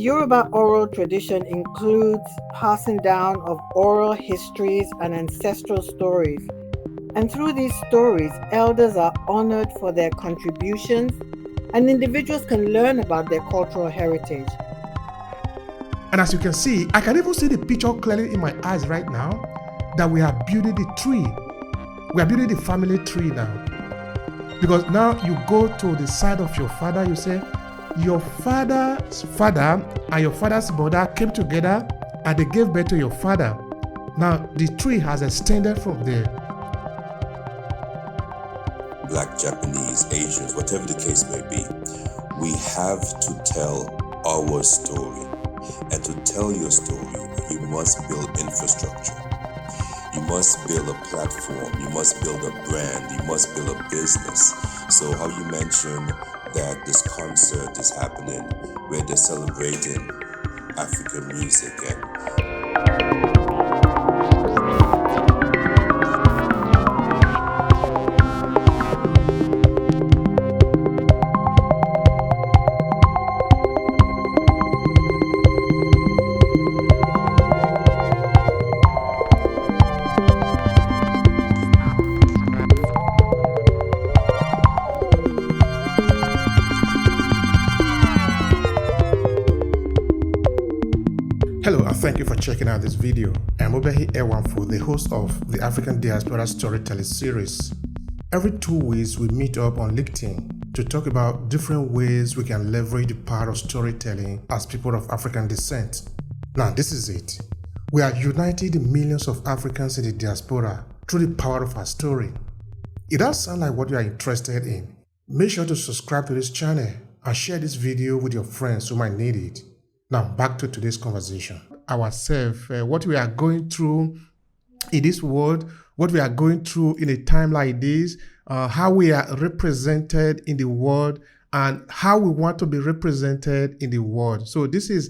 Yoruba oral tradition includes passing down of oral histories and ancestral stories. And through these stories, elders are honored for their contributions, and individuals can learn about their cultural heritage. And as you can see, I can even see the picture clearly in my eyes right now that we are building the tree. We are building the family tree now. Because now you go to the side of your father, you say, your father's father and your father's mother came together and they gave birth to your father. Now the tree has extended from there. Black, Japanese, Asians, whatever the case may be, we have to tell our story. And to tell your story, you must build infrastructure. You must build a platform. You must build a brand. You must build a business. So how you mentioned that this concert is happening where they're celebrating African music and Hello and thank you for checking out this video. I'm Obehi Ewanfo, the host of the African Diaspora Storytelling Series. Every 2 weeks we meet up on LinkedIn to talk about different ways we can leverage the power of storytelling as people of African descent. Now this is it. We are uniting the millions of Africans in the diaspora through the power of our story. It does sound like what you are interested in. Make sure to subscribe to this channel and share this video with your friends who might need it. Now, back to today's conversation. Ourselves, what we are going through in this world, what we are going through in a time like this, how we are represented in the world, and how we want to be represented in the world. So this is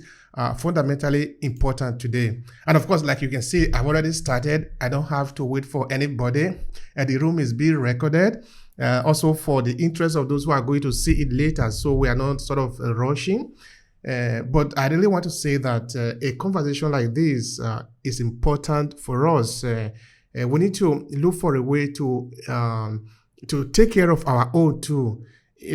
fundamentally important today. And of course, like you can see, I've already started. I don't have to wait for anybody. The room is being recorded. Also for the interest of those who are going to see it later. So we are not sort of rushing. But I really want to say that a conversation like this is important for us. We need to look for a way to take care of our own too.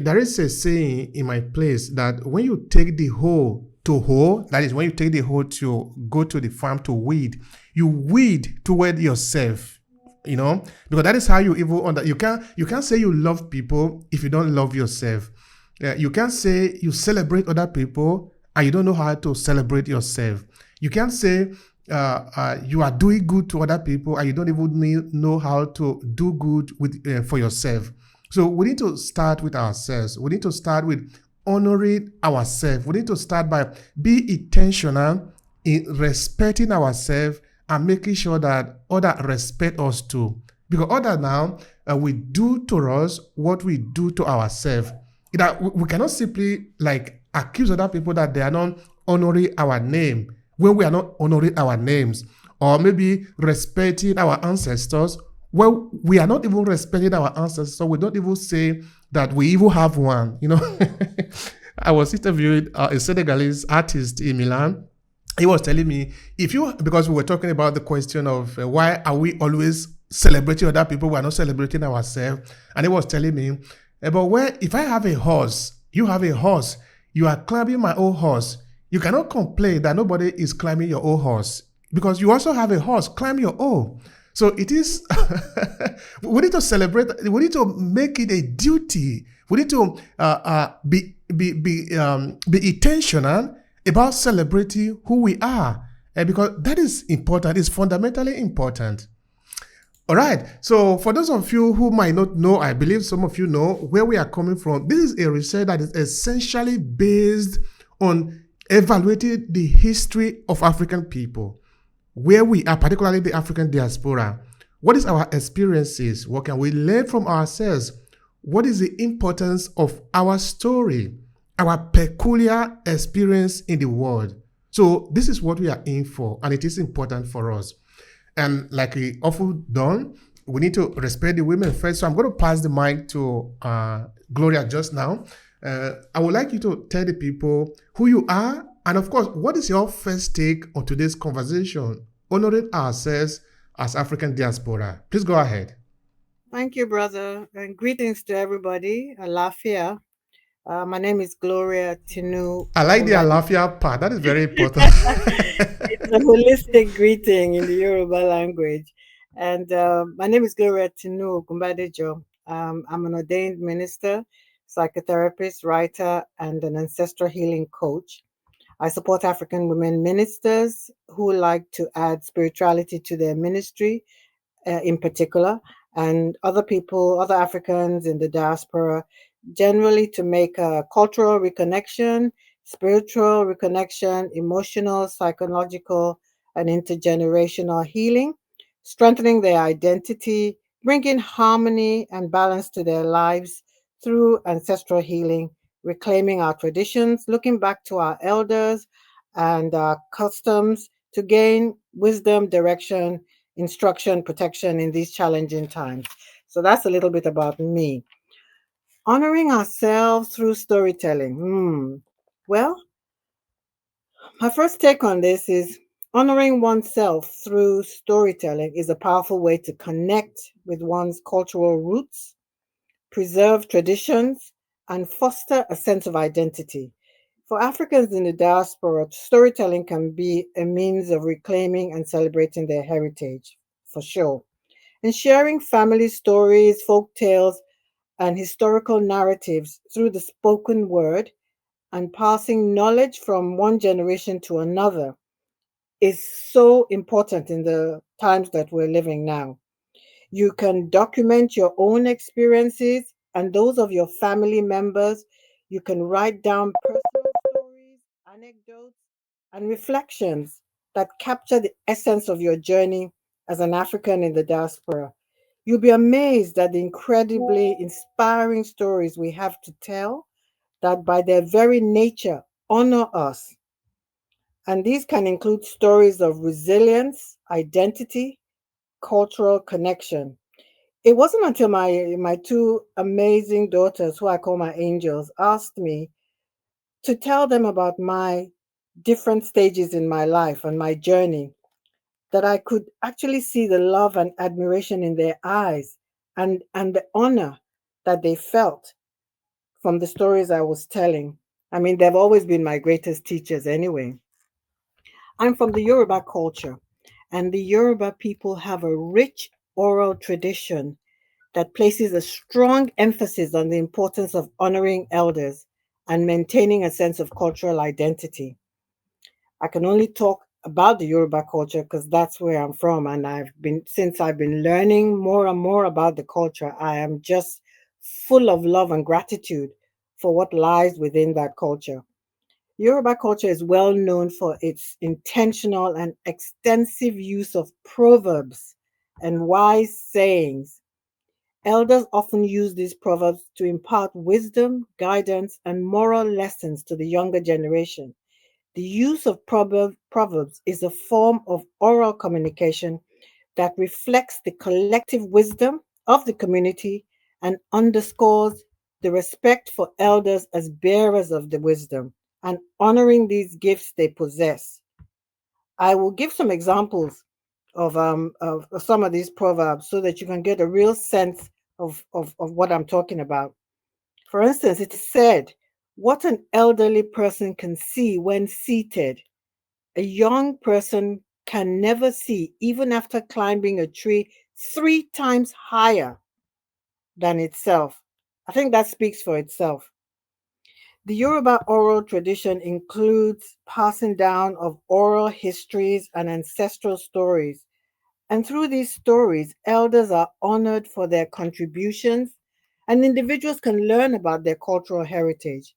There is a saying in my place that when you take the hoe to hoe, that is when you take the hoe to go to the farm to weed, you weed toward yourself. You know, because that is how you even you can't say you love people if you don't love yourself. You can't say you celebrate other people and you don't know how to celebrate yourself. You can't say you are doing good to other people and you don't even know how to do good for yourself. So we need to start with ourselves. We need to start with honoring ourselves. We need to start by being intentional in respecting ourselves and making sure that others respect us too. Because others now we do to us what we do to ourselves. That we cannot simply like accuse other people that they are not honoring our name when we are not honoring our names, or maybe respecting our ancestors. Well, we are not even respecting our ancestors, so we don't even say that we even have one. You know, I was interviewing a Senegalese artist in Milan. He was telling me, because we were talking about the question of why are we always celebrating other people, we are not celebrating ourselves, and he was telling me, but if I have a horse, you have a horse, you are climbing my own horse, you cannot complain that nobody is climbing your own horse because you also have a horse, climb your own. So it is, we need to celebrate, we need to make it a duty. We need to be intentional about celebrating who we are, because that is important, it's fundamentally important. All right, so for those of you who might not know, I believe some of you know where we are coming from. This is a research that is essentially based on evaluating the history of African people, where we are, particularly the African diaspora. What is our experiences? What can we learn from ourselves? What is the importance of our story, our peculiar experience in the world? So this is what we are in for, and it is important for us. And like we often done, we need to respect the women first. So I'm going to pass the mic to Gloria just now. I would like you to tell the people who you are And of course, what is your first take on today's conversation, honoring ourselves as African diaspora? Please go ahead. Thank you, brother, and greetings to everybody. Alafia. My name is Gloria Tinu I like the Gumbadi. Alafia part. That is very important. It's a holistic greeting in the Yoruba language. And my name is Gloria Tinu Gumbadejo. I'm an ordained minister, psychotherapist, writer, and an ancestral healing coach. I support African women ministers who like to add spirituality to their ministry in particular, and other people, other Africans in the diaspora, generally to make a cultural reconnection, spiritual reconnection, emotional, psychological, and intergenerational healing, strengthening their identity, bringing harmony and balance to their lives through ancestral healing, reclaiming our traditions, looking back to our elders and our customs to gain wisdom, direction, instruction, protection in these challenging times. So that's a little bit about me. Honoring ourselves through storytelling. Well, my first take on this is honoring oneself through storytelling is a powerful way to connect with one's cultural roots, preserve traditions, and foster a sense of identity. For Africans in the diaspora, storytelling can be a means of reclaiming and celebrating their heritage, for sure. And sharing family stories, folk tales, and historical narratives through the spoken word and passing knowledge from one generation to another is so important in the times that we're living now. You can document your own experiences and those of your family members. You can write down personal stories, anecdotes, and reflections that capture the essence of your journey as an African in the diaspora. You'll be amazed at the incredibly inspiring stories we have to tell that, by their very nature, honor us. And these can include stories of resilience, identity, cultural connection. It wasn't until my two amazing daughters, who I call my angels, asked me to tell them about my different stages in my life and my journey that I could actually see the love and admiration in their eyes, and the honor that they felt from the stories I was telling. I mean, they've always been my greatest teachers anyway. I'm from the Yoruba culture, and the Yoruba people have a rich oral tradition that places a strong emphasis on the importance of honoring elders and maintaining a sense of cultural identity. I can only talk about the Yoruba culture because that's where I'm from, and since I've been learning more and more about the culture, I am just full of love and gratitude for what lies within that culture. Yoruba culture is well known for its intentional and extensive use of proverbs and wise sayings. Elders often use these proverbs to impart wisdom, guidance, and moral lessons to the younger generation. The use of proverbs is a form of oral communication that reflects the collective wisdom of the community and underscores the respect for elders as bearers of the wisdom and honoring these gifts they possess. I will give some examples of some of these proverbs so that you can get a real sense of what I'm talking about. For instance, it is said, "What an elderly person can see when seated, a young person can never see, even after climbing a tree 3 times higher than itself." I think that speaks for itself. The Yoruba oral tradition includes passing down of oral histories and ancestral stories. And through these stories, elders are honored for their contributions, and individuals can learn about their cultural heritage.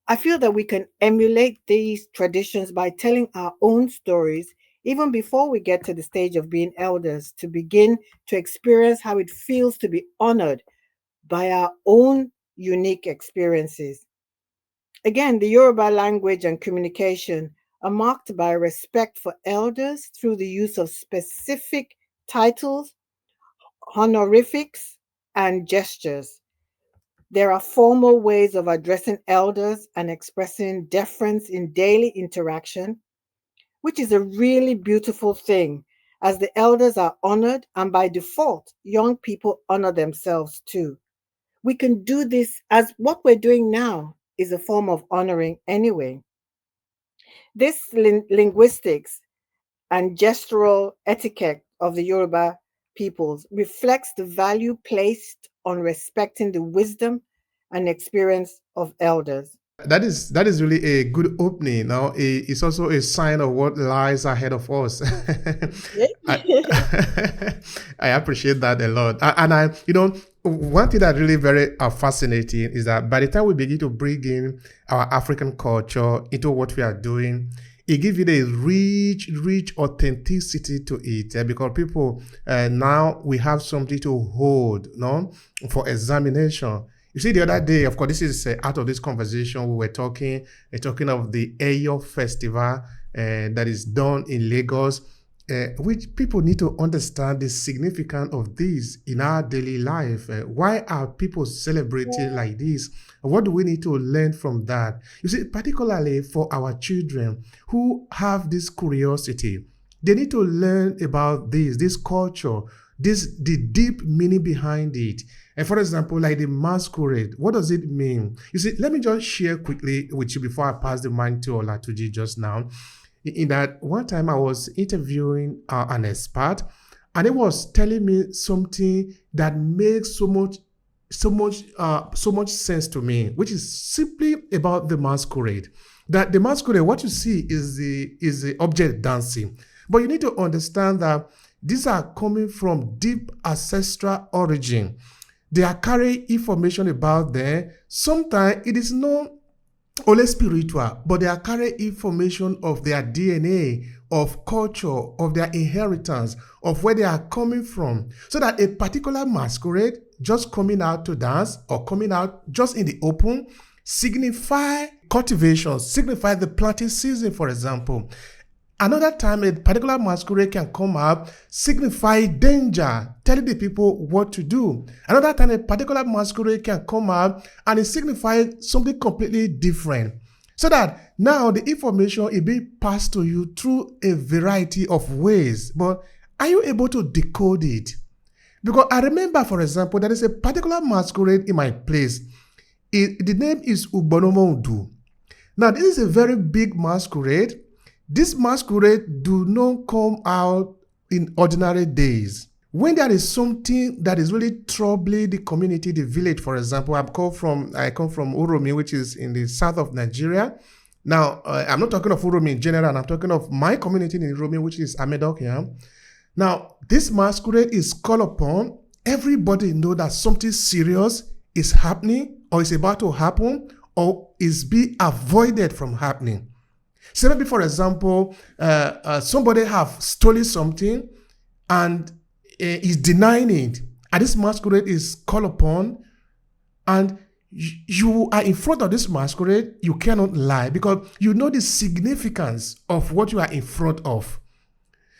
I feel that we can emulate these traditions by telling our own stories even before we get to the stage of being elders, to begin to experience how it feels to be honored by our own unique experiences. Again, the Yoruba language and communication are marked by respect for elders through the use of specific titles, honorifics, and gestures. There are formal ways of addressing elders and expressing deference in daily interaction, which is a really beautiful thing, as the elders are honored, and by default, young people honor themselves too. We can do this as what we're doing now is a form of honoring anyway. This linguistics and gestural etiquette of the Yoruba peoples reflects the value placed on respecting the wisdom and experience of elders. That is really a good opening. Now, it's also a sign of what lies ahead of us. I, I appreciate that a lot. And one thing that really very fascinating is that by the time we begin to bring in our African culture into what we are doing, it gives it a rich authenticity to it, because people now we have something to hold, for examination. You see, the other day, of course, this is out of this conversation, we were talking of the Eyo festival that is done in Lagos, which people need to understand the significance of this in our daily life. Why are people celebrating like this? What do we need to learn from that? You see, particularly for our children who have this curiosity, they need to learn about this culture, the deep meaning behind it. And for example, like the masquerade, what does it mean? You see, let me just share quickly with you before I pass the mic to Olatuji just now. In that one time I was interviewing an expert, and he was telling me something that makes so much sense to me, which is simply about the masquerade. That the masquerade, what you see is the object dancing, but you need to understand that these are coming from deep ancestral origin. They are carrying information about them. Sometimes it is not only spiritual, but they are carrying information of their DNA, of culture, of their inheritance, of where they are coming from. So that a particular masquerade just coming out to dance or coming out just in the open signify cultivation, signify the planting season, for example. Another time, a particular masquerade can come up, signify danger, telling the people what to do. Another time, a particular masquerade can come up and it signifies something completely different. So that now the information is being passed to you through a variety of ways. But are you able to decode it? Because I remember, for example, there is a particular masquerade in my place. The name is Ubonomondu. Now, this is a very big masquerade. This masquerade do not come out in ordinary days. When there is something that is really troubling the community, the village, for example, I come from Uromi, which is in the south of Nigeria. Now, I'm not talking of Uromi in general, I'm talking of my community in Uromi, which is Amedokia. Now, this masquerade is called upon. Everybody know that something serious is happening or is about to happen or is being avoided from happening. So maybe, for example, somebody have stolen something and is denying it. And this masquerade is called upon, and you are in front of this masquerade, you cannot lie because you know the significance of what you are in front of.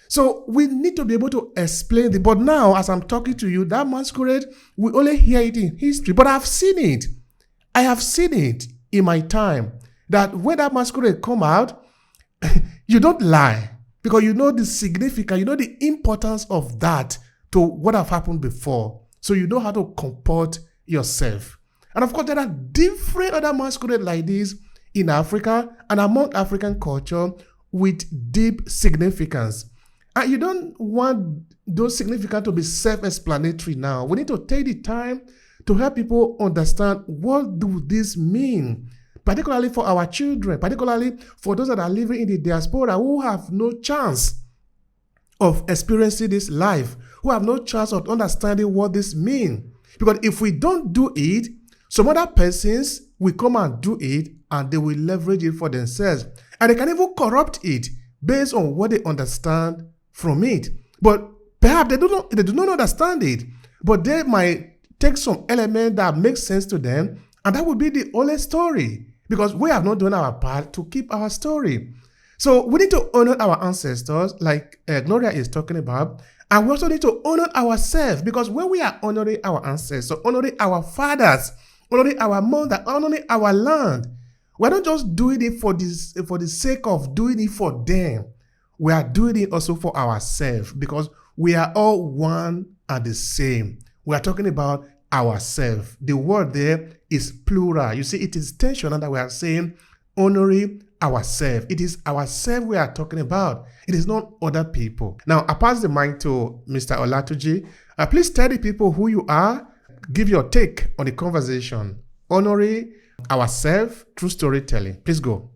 So we need to be able to explain it. But now, as I'm talking to you, that masquerade, we only hear it in history. But I've seen it. I have seen it in my time. That when that masquerade come out, you don't lie because you know the significance, you know the importance of that to what have happened before. So you know how to comport yourself. And of course, there are different other masquerades like this in Africa and among African culture with deep significance. And you don't want those significance to be self-explanatory now. We need to take the time to help people understand what do this mean, particularly for our children, particularly for those that are living in the diaspora who have no chance of experiencing this life, who have no chance of understanding what this means. Because if we don't do it, some other persons will come and do it and they will leverage it for themselves. And they can even corrupt it based on what they understand from it. But perhaps they do not understand it, but they might take some element that makes sense to them, and that would be the only story, because we have not done our part to keep our story. So we need to honor our ancestors, like Gloria is talking about, and we also need to honor ourselves, because when we are honoring our ancestors, honoring our fathers, honoring our mother, honoring our land. We're not just doing it for the sake of doing it for them. We are doing it also for ourselves because we are all one and the same. We are talking about ourselves. The word there is plural. You see, it is intentional that we are saying honoring ourselves. It is ourselves we are talking about. It is not other people. Now, I pass the mic to Mr. Olatuji. Please tell the people who you are. Give your take on the conversation. Honoring ourselves through storytelling. Please go.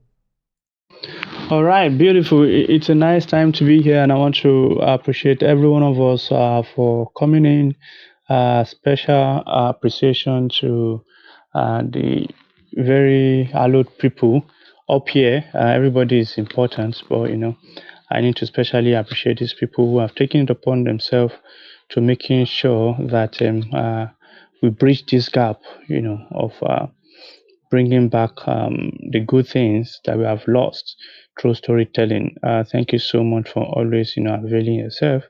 All right, beautiful. It's a nice time to be here, and I want to appreciate every one of us for coming in. Special appreciation to the very hallowed people up here. Everybody is important, but I need to specially appreciate these people who have taken it upon themselves to making sure that we bridge this gap, of bringing back the good things that we have lost through storytelling. Thank you so much for always, availing yourself.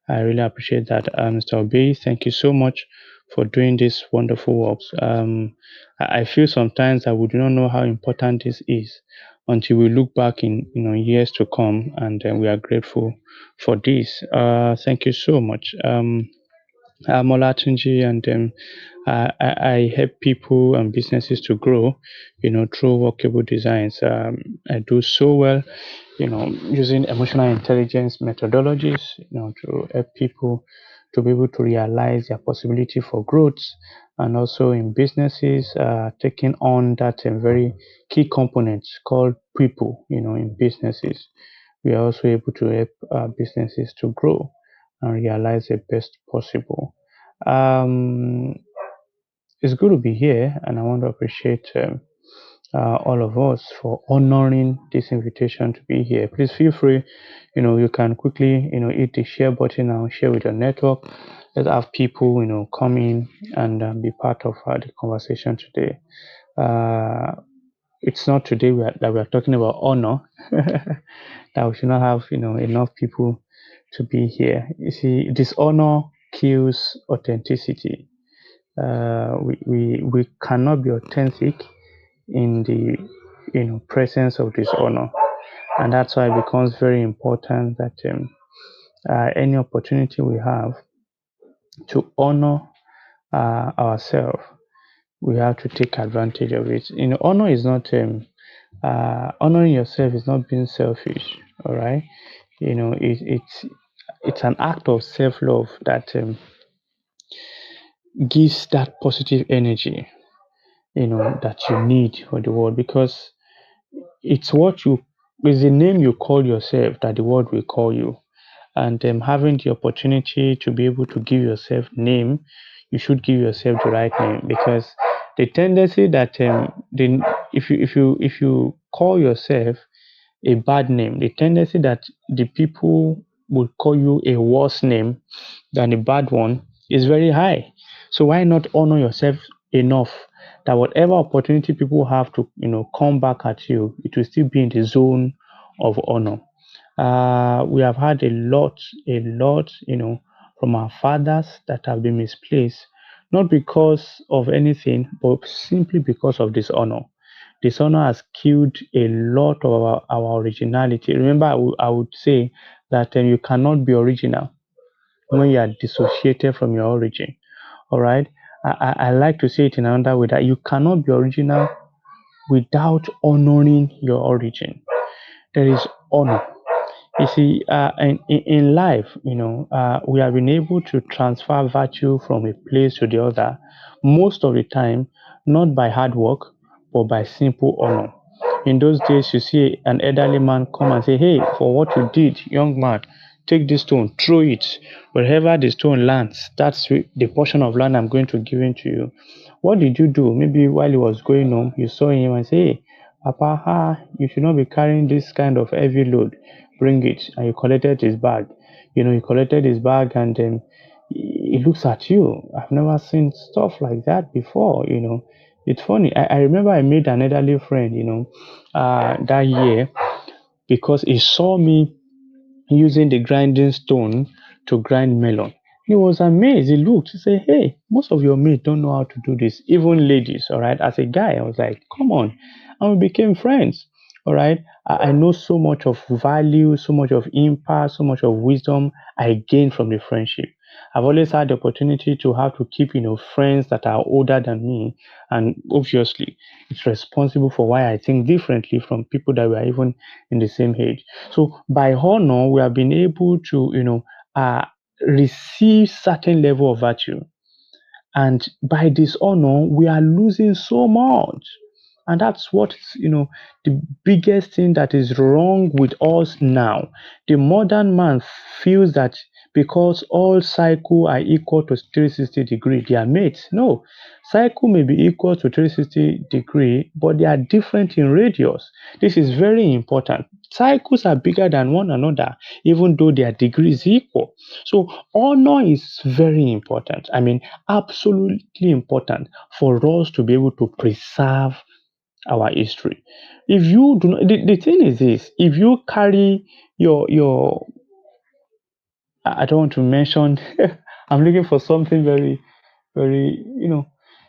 I really appreciate that. Mr. Obey, thank you so much for doing this wonderful works. I feel sometimes that we do not know how important this is until we look back in years to come, and we are grateful for this. Thank you so much. Molatunji, and I help people and businesses to grow, through workable designs. I do so well, using emotional intelligence methodologies, to help people to be able to realize their possibility for growth, and also in businesses, taking on that very key component called people, in businesses. We are also able to help businesses to grow and realize the best possible. Um, it's good to be here, and I want to appreciate all of us for honoring this invitation to be here. Please feel free, you can quickly, hit the share button and share with your network. Let's have people, come in and be part of the conversation today. Uh, it's not today that we are talking about honor, that we should not have, enough people to be here. You see, dishonor kills authenticity. We cannot be authentic in the presence of dishonor, and that's why it becomes very important that any opportunity we have to honor ourselves, we have to take advantage of it. Honor is not honoring yourself is not being selfish. All right, it's an act of self-love that gives that positive energy, that you need for the world, because it's what you is the name you call yourself that the world will call you. And having the opportunity to be able to give yourself name, you should give yourself the right name, because the tendency that if you call yourself a bad name, the tendency that the people will call you a worse name than a bad one is very high. So why not honor yourself enough that whatever opportunity people have to come back at you, it will still be in the zone of honor. We have had a lot, from our fathers that have been misplaced, not because of anything, but simply because of dishonor. Dishonor has killed a lot of our originality. Remember, I would say that you cannot be original when you are dissociated from your origin. All right. I like to say it in another way, that you cannot be original without honoring your origin. There is honor. You see, in life, we have been able to transfer virtue from a place to the other, most of the time, not by hard work, but by simple honor. In those days, you see an elderly man come and say, "Hey, for what you did, young man, take this stone, throw it. Wherever the stone lands, that's the portion of land I'm going to give it to you." What did you do? Maybe while he was going home, you saw him and say, "Hey, Papa, you should not be carrying this kind of heavy load. Bring it." And you collected his bag. You collected his bag, and then he looks at you. I've never seen stuff like that before. It's funny. I remember I made an elderly friend, that year, because he saw me using the grinding stone to grind melon. He was amazed. He looked, he said, hey, most of your mates don't know how to do this, even ladies, all right? As a guy, I was like, come on. And we became friends, all right? I know so much of value, so much of impact, so much of wisdom I gained from the friendship. I've always had the opportunity to have to keep, friends that are older than me. And obviously, it's responsible for why I think differently from people that were even in the same age. So by honor, we have been able to, receive certain level of virtue, and by dishonor we are losing so much. And that's what, the biggest thing that is wrong with us now. The modern man feels that because all cycle are equal to 360 degree, they are mates. No, cycle may be equal to 360 degree, but they are different in radius. This is very important. Cycles are bigger than one another, even though their degree is equal. So honor is very important. I mean, absolutely important for us to be able to preserve our history. If you do not, the thing is this: if you carry your, I don't want to mention. I'm looking for something very, very,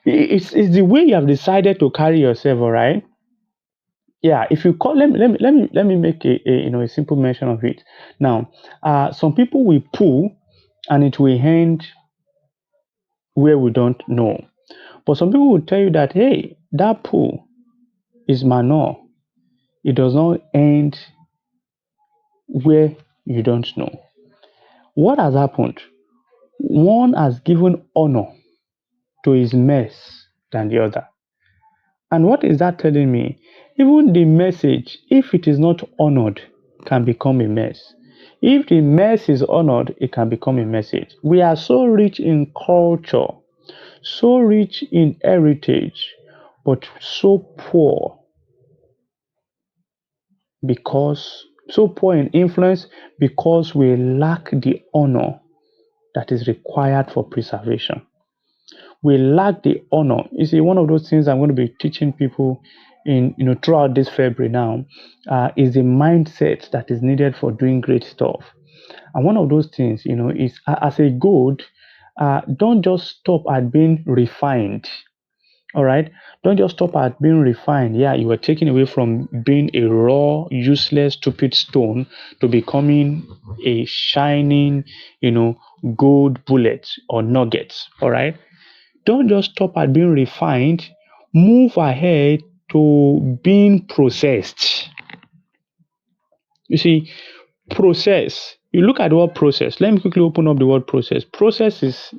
it's the way you have decided to carry yourself. All right. Yeah. If you call, let me make a simple mention of it. Now, some people will pull, and it will end where we don't know. But some people will tell you that, hey, that pool is manure. It does not end where you don't know. What has happened? One has given honor to his mess than the other. And what is that telling me? Even the message, if it is not honored, can become a mess. If the mess is honored, it can become a message. We are so rich in culture, so rich in heritage, but so poor because so poor in influence because we lack the honor that is required for preservation. We lack the honor. You see, one of those things I'm going to be teaching people in throughout this February now is the mindset that is needed for doing great stuff. And one of those things, is as a gold, don't just stop at being refined. All right. Don't just stop at being refined. Yeah, you are taken away from being a raw, useless, stupid stone to becoming a shining, gold bullet or nuggets. All right. Don't just stop at being refined. Move ahead to being processed. You see, process. You look at the word process. Let me quickly open up the word process. Process is,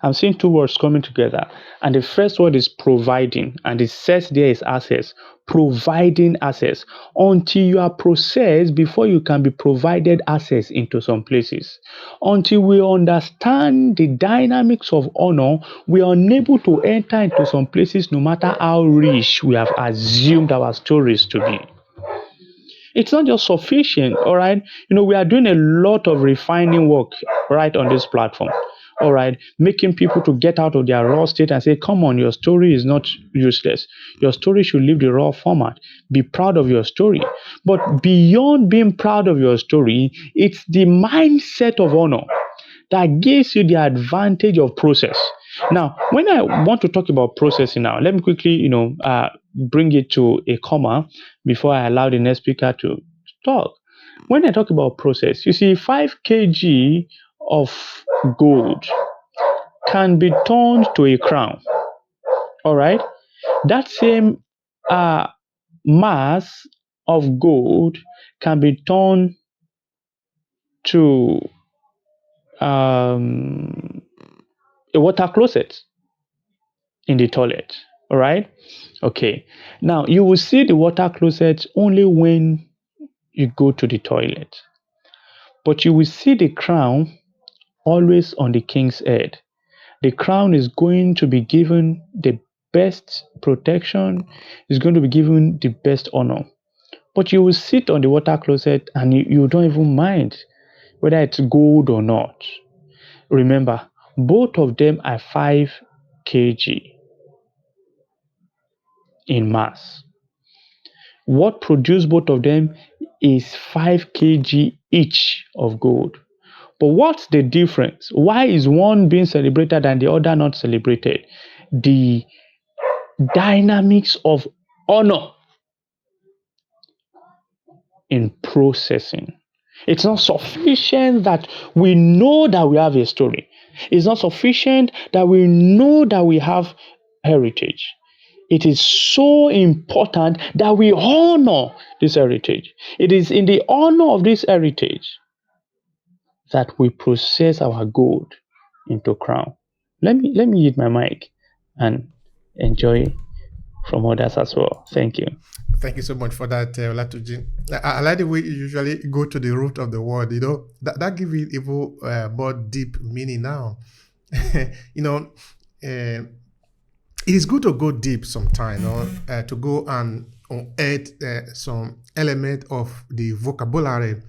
I'm seeing two words coming together. And the first word is providing. And the set there is access. Providing access. Until you are processed before you can be provided access into some places. Until we understand the dynamics of honor, we are unable to enter into some places no matter how rich we have assumed our stories to be. It's not just sufficient, all right? We are doing a lot of refining work right on this platform, all right? Making people to get out of their raw state and say, come on, your story is not useless. Your story should leave the raw format. Be proud of your story. But beyond being proud of your story, it's the mindset of honor that gives you the advantage of process. Now, when I want to talk about processing now, let me quickly, bring it to a comma before I allow the next speaker to talk. When I talk about process, you see, 5 kg of gold can be turned to a crown. All right. That same uh, mass of gold can be turned to um, a water closet in the toilet. All right. Okay. Now you will see the water closet only when you go to the toilet, but you will see the crown always on the king's head. The crown is going to be given the best protection, is going to be given the best honor. But you will sit on the water closet and you don't even mind whether it's gold or not. Remember, both of them are 5 kg in mass. What produced both of them is 5 kg each of gold. But what's the difference? Why is one being celebrated and the other not celebrated? The dynamics of honor in processing. It's not sufficient that we know that we have a story. It's not sufficient that we know that we have heritage. It is so important that we honor this heritage. It is in the honor of this heritage that we process our gold into crown. Let me use my mic and enjoy from others as well. Thank you. Thank you so much for that, Olatuji. I like the way you usually go to the root of the word. That gives it even more deep meaning now. It is good to go deep sometimes, to go and unearth some element of the vocabulary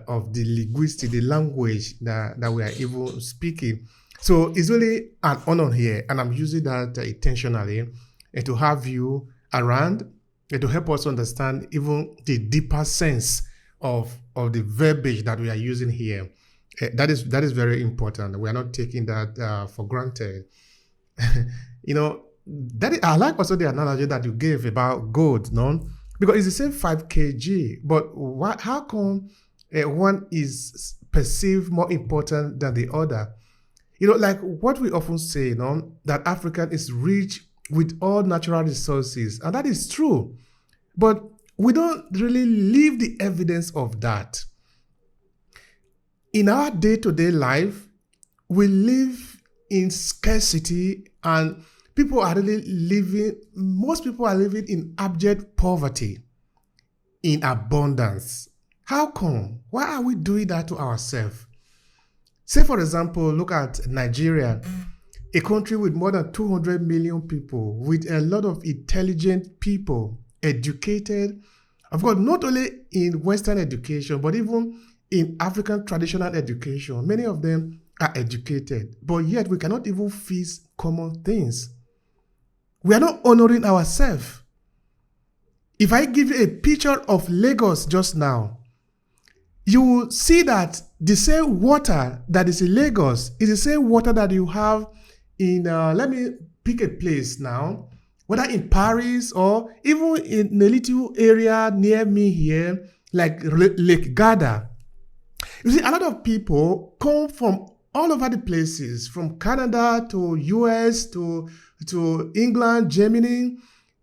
of the linguistic, the language that we are even speaking. So it's really an honor here, and I'm using that intentionally to have you around to help us understand even the deeper sense of the verbiage that we are using here. That is very important. We are not taking that for granted. I like also the analogy that you gave about gold, no? Because it's the same 5 kg, but how come one is perceived more important than the other? Like what we often say, that Africa is rich with all natural resources, and that is true, but we don't really leave the evidence of that. In our day-to-day life, we live in scarcity, and most people are living in abject poverty, in abundance. How come? Why are we doing that to ourselves? Say, for example, look at Nigeria, a country with more than 200 million people, with a lot of intelligent people, educated, of course, not only in Western education, but even in African traditional education. Many of them are educated, but yet we cannot even face common things. We are not honoring ourselves. If I give you a picture of Lagos just now, you will see that the same water that is in Lagos is the same water that you have in, let me pick a place now, whether in Paris or even in a little area near me here, like Lake Garda. You see, a lot of people come from all over the places, from Canada to US to England, Germany.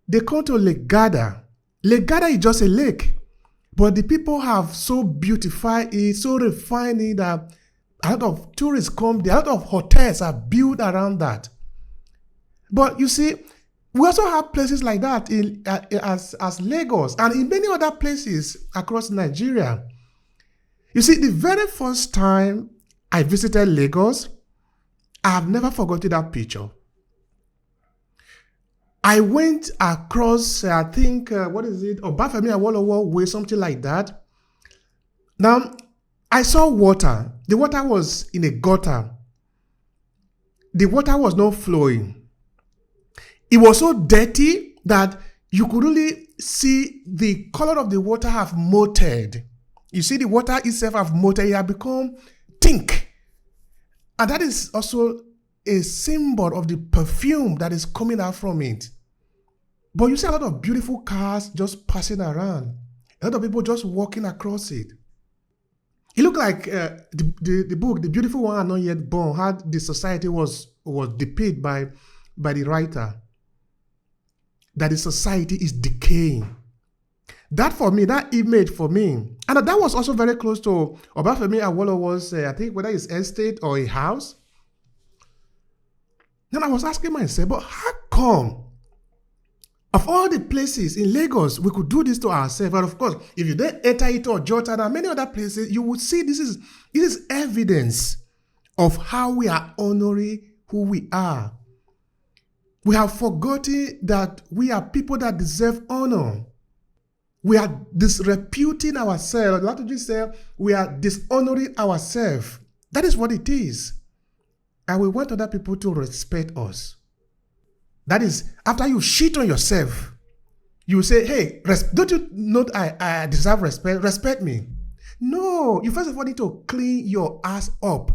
They come to Lake Garda. Lake Garda is just a lake, but the people have so beautified it, so refined it that a lot of tourists come there. A lot of hotels are built around that. But you see, we also have places like that as Lagos and in many other places across Nigeria. You see, the very first time I visited Lagos, I have never forgotten that picture. I went across, I think, Obafemi Awolowo Way, something like that. Now, I saw water. The water was in a gutter. The water was not flowing. It was so dirty that you could really see the color of the water have molted. You see, the water itself have molted. It have become pink. And that is also a symbol of the perfume that is coming out from it. But you see a lot of beautiful cars just passing around. A lot of people just walking across it. It looked like the book, The Beautiful One Are Not Yet Born, how the society was depicted by the writer. That the society is decaying. That for me, that image for me, and that was also very close to Obafemi Awolowo's, I think, whether it's estate or a house. Then I was asking myself, but how come, of all the places in Lagos, we could do this to ourselves? And of course, if you then enter it or Jota and many other places, you would see this is evidence of how we are honoring who we are. We have forgotten that we are people that deserve honor. We are disreputing ourselves. Like you say, we are dishonoring ourselves. That is what it is. And we want other people to respect us. That is, after you shit on yourself, you say, hey, don't you know I deserve respect? Respect me. No, you first of all need to clean your ass up.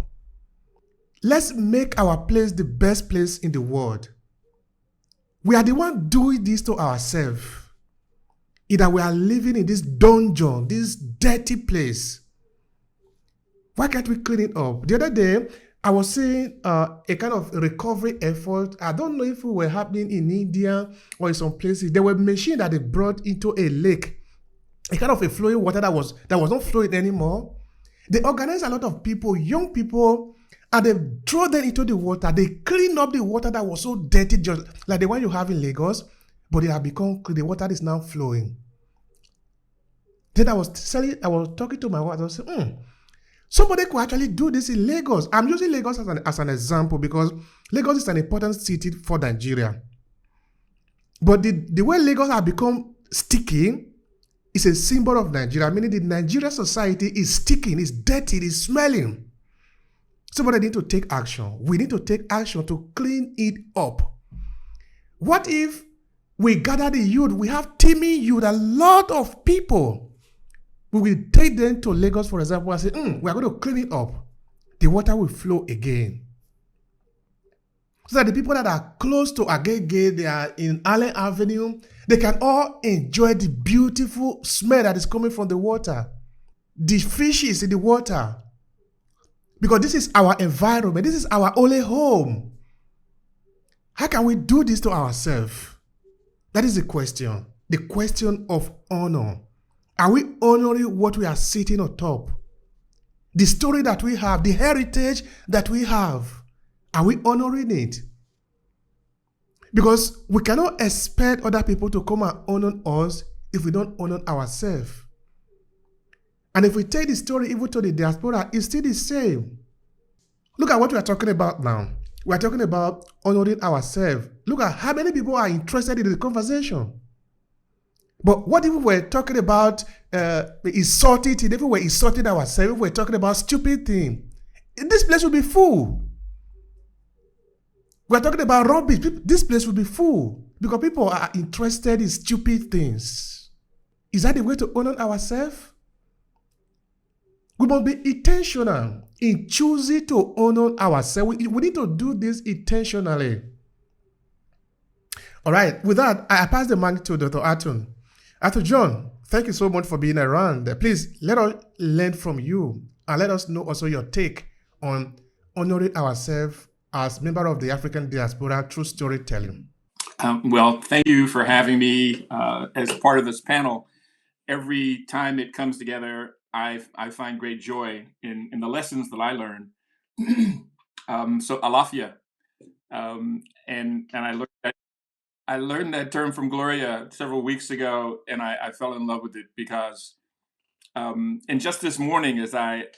Let's make our place the best place in the world. We are the one doing this to ourselves. Either we are living in this dungeon, this dirty place. Why can't we clean it up? The other day, I was seeing a kind of recovery effort. I don't know if it were happening in India or in some places. There were machines that they brought into a lake, a kind of a flowing water that was not flowing anymore. They organized a lot of people, young people, and they throw them into the water. They clean up the water that was so dirty, just like the one you have in Lagos, but it had become clean. The water is now flowing. Then I was talking to my wife. I was saying, somebody could actually do this in Lagos. I'm using Lagos as an example because Lagos is an important city for Nigeria. But the way Lagos has become sticky is a symbol of Nigeria, meaning the Nigerian society is sticking, is dirty, is smelling. Somebody need to take action. We need to take action to clean it up. What if we gather the youth? We have teeming youth, a lot of people. We will take them to Lagos, for example, and say, we are going to clean it up. The water will flow again. So that the people that are close to Agege, they are in Allen Avenue, they can all enjoy the beautiful smell that is coming from the water. The fishes in the water. Because this is our environment. This is our only home. How can we do this to ourselves? That is the question. The question of honor. Are we honoring what we are sitting on top? The story that we have, the heritage that we have, are we honoring it? Because we cannot expect other people to come and honor us if we don't honor ourselves. And if we take the story even to the diaspora, it's still the same. Look at what we are talking about now. We are talking about honoring ourselves. Look at how many people are interested in the conversation. But what if we were talking about insulting things, if we were insulting ourselves, if we were talking about stupid things, this place would be full. We are talking about rubbish, this place would be full because people are interested in stupid things. Is that the way to honor ourselves? We must be intentional in choosing to honor ourselves. We need to do this intentionally. All right, with that, I pass the mic to Dr. Atun. Arthur John, thank you so much for being around. Please let us learn from you and let us know also your take on honoring ourselves as member of the African diaspora through storytelling. Well, thank you for having me as part of this panel. Every time it comes together, I find great joy in the lessons that I learn. So alafia, and I learned that term from Gloria several weeks ago, and I fell in love with it because, and just this morning, as I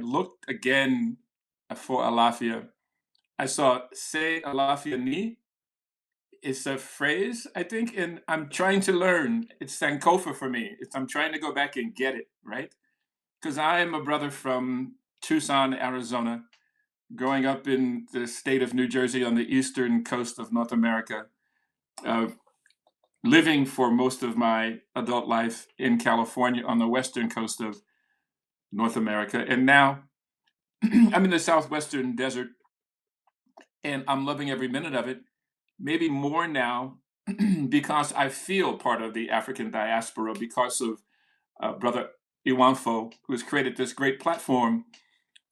looked again for alafia, I saw "say alafia ni." It's a phrase, I think, and I'm trying to learn. It's Sankofa for me. I'm trying to go back and get it, right? Because I am a brother from Tucson, Arizona, growing up in the state of New Jersey on the eastern coast of North America, living for most of my adult life in California on the western coast of North America. And now I'm in the southwestern desert, and I'm loving every minute of it. Maybe more now because I feel part of the African diaspora because of Brother Iwanfo, who has created this great platform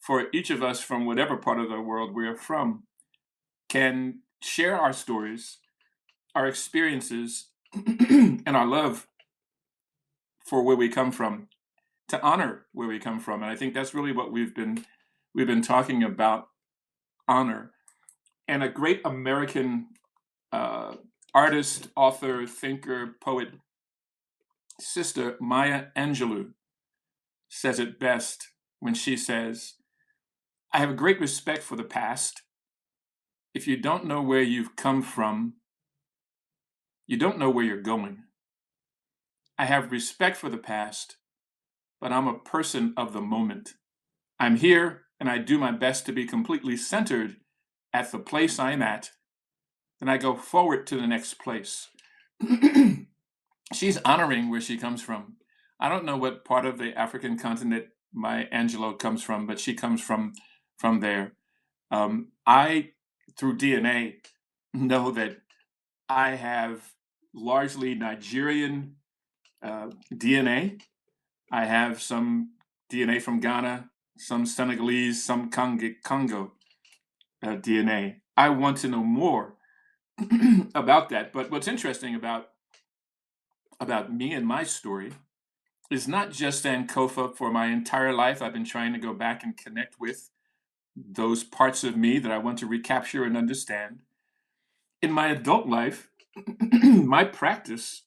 for each of us from whatever part of the world we are from, can share our stories, our experiences, and our love for where we come from, to honor where we come from. And I think that's really what we've been talking about, honor. And a great American artist, author, thinker, poet, Sister Maya Angelou says it best when she says, "I have a great respect for the past. If you don't know where you've come from, you don't know where you're going. I have respect for the past, but I'm a person of the moment. I'm here and I do my best to be completely centered at the place I'm at. Then I go forward to the next place." She's honoring where she comes from. I don't know what part of the African continent my Angelo comes from, but she comes from there. I, through DNA, know that I have largely Nigerian DNA. I have some DNA from Ghana, some Senegalese, some Congo DNA. I want to know more about that. But what's interesting about me and my story is not just Sankofa. For my entire life, I've been trying to go back and connect with those parts of me that I want to recapture and understand. In my adult life, my practice,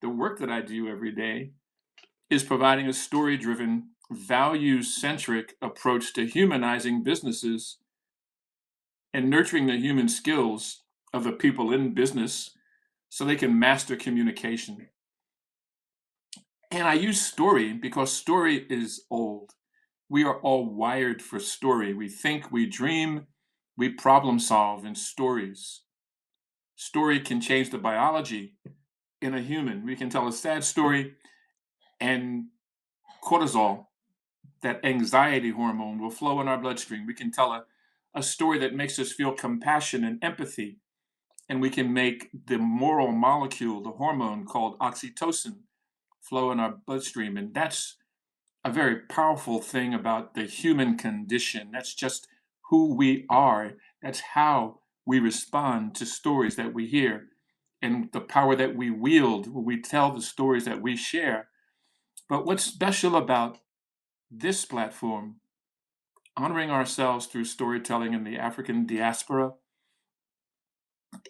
the work that I do every day, is providing a story-driven, values-centric approach to humanizing businesses and nurturing the human skills of the people in business so they can master communication. And I use story because story is old. We are all wired for story. We think, we dream, we problem solve in stories. Story can change the biology in a human. We can tell a sad story, and cortisol, that anxiety hormone, will flow in our bloodstream. We can tell a story that makes us feel compassion and empathy, and we can make the moral molecule, the hormone called oxytocin, flow in our bloodstream. And that's a very powerful thing about the human condition. That's just who we are. That's how we respond to stories that we hear, and the power that we wield when we tell the stories that we share. But what's special about this platform, honoring ourselves through storytelling in the African diaspora,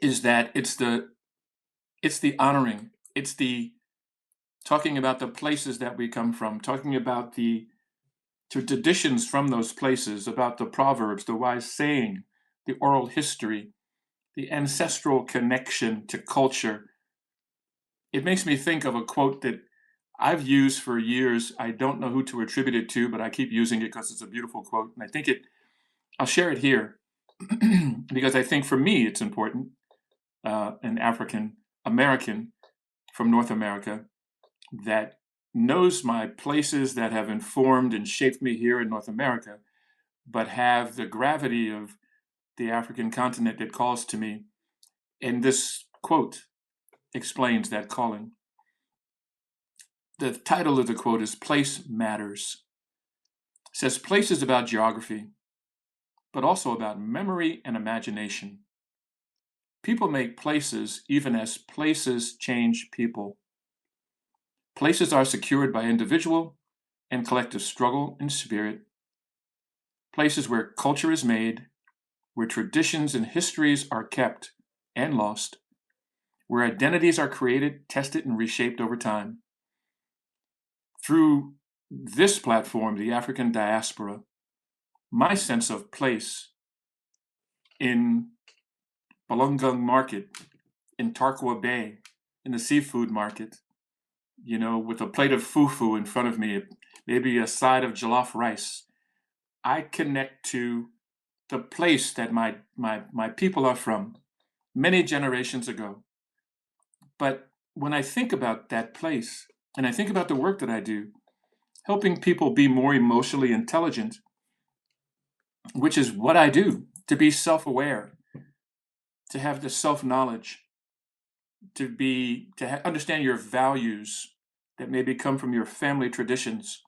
is that it's the honoring, it's the talking about the places that we come from, talking about the traditions from those places, about the proverbs, the wise saying, the oral history, the ancestral connection to culture. It makes me think of a quote that I've used for years. I don't know who to attribute it to, but I keep using it because it's a beautiful quote. And I think I'll share it here because I think for me it's important, an African American from North America that knows my places that have informed and shaped me here in North America, but have the gravity of the African continent that calls to me. And this quote explains that calling. The title of the quote is Place Matters. It says, place is about geography, but also about memory and imagination. People make places even as places change people. Places are secured by individual and collective struggle and spirit. Places where culture is made, where traditions and histories are kept and lost, where identities are created, tested, and reshaped over time. Through this platform, the African Diaspora, my sense of place in Balungung Market, in Tarkwa Bay, in the seafood market, with a plate of fufu in front of me, maybe a side of jollof rice, I connect to the place that my people are from many generations ago. But when I think about that place, and I think about the work that I do, helping people be more emotionally intelligent, which is what I do, to be self-aware, to have the self-knowledge, to understand your values that maybe come from your family traditions,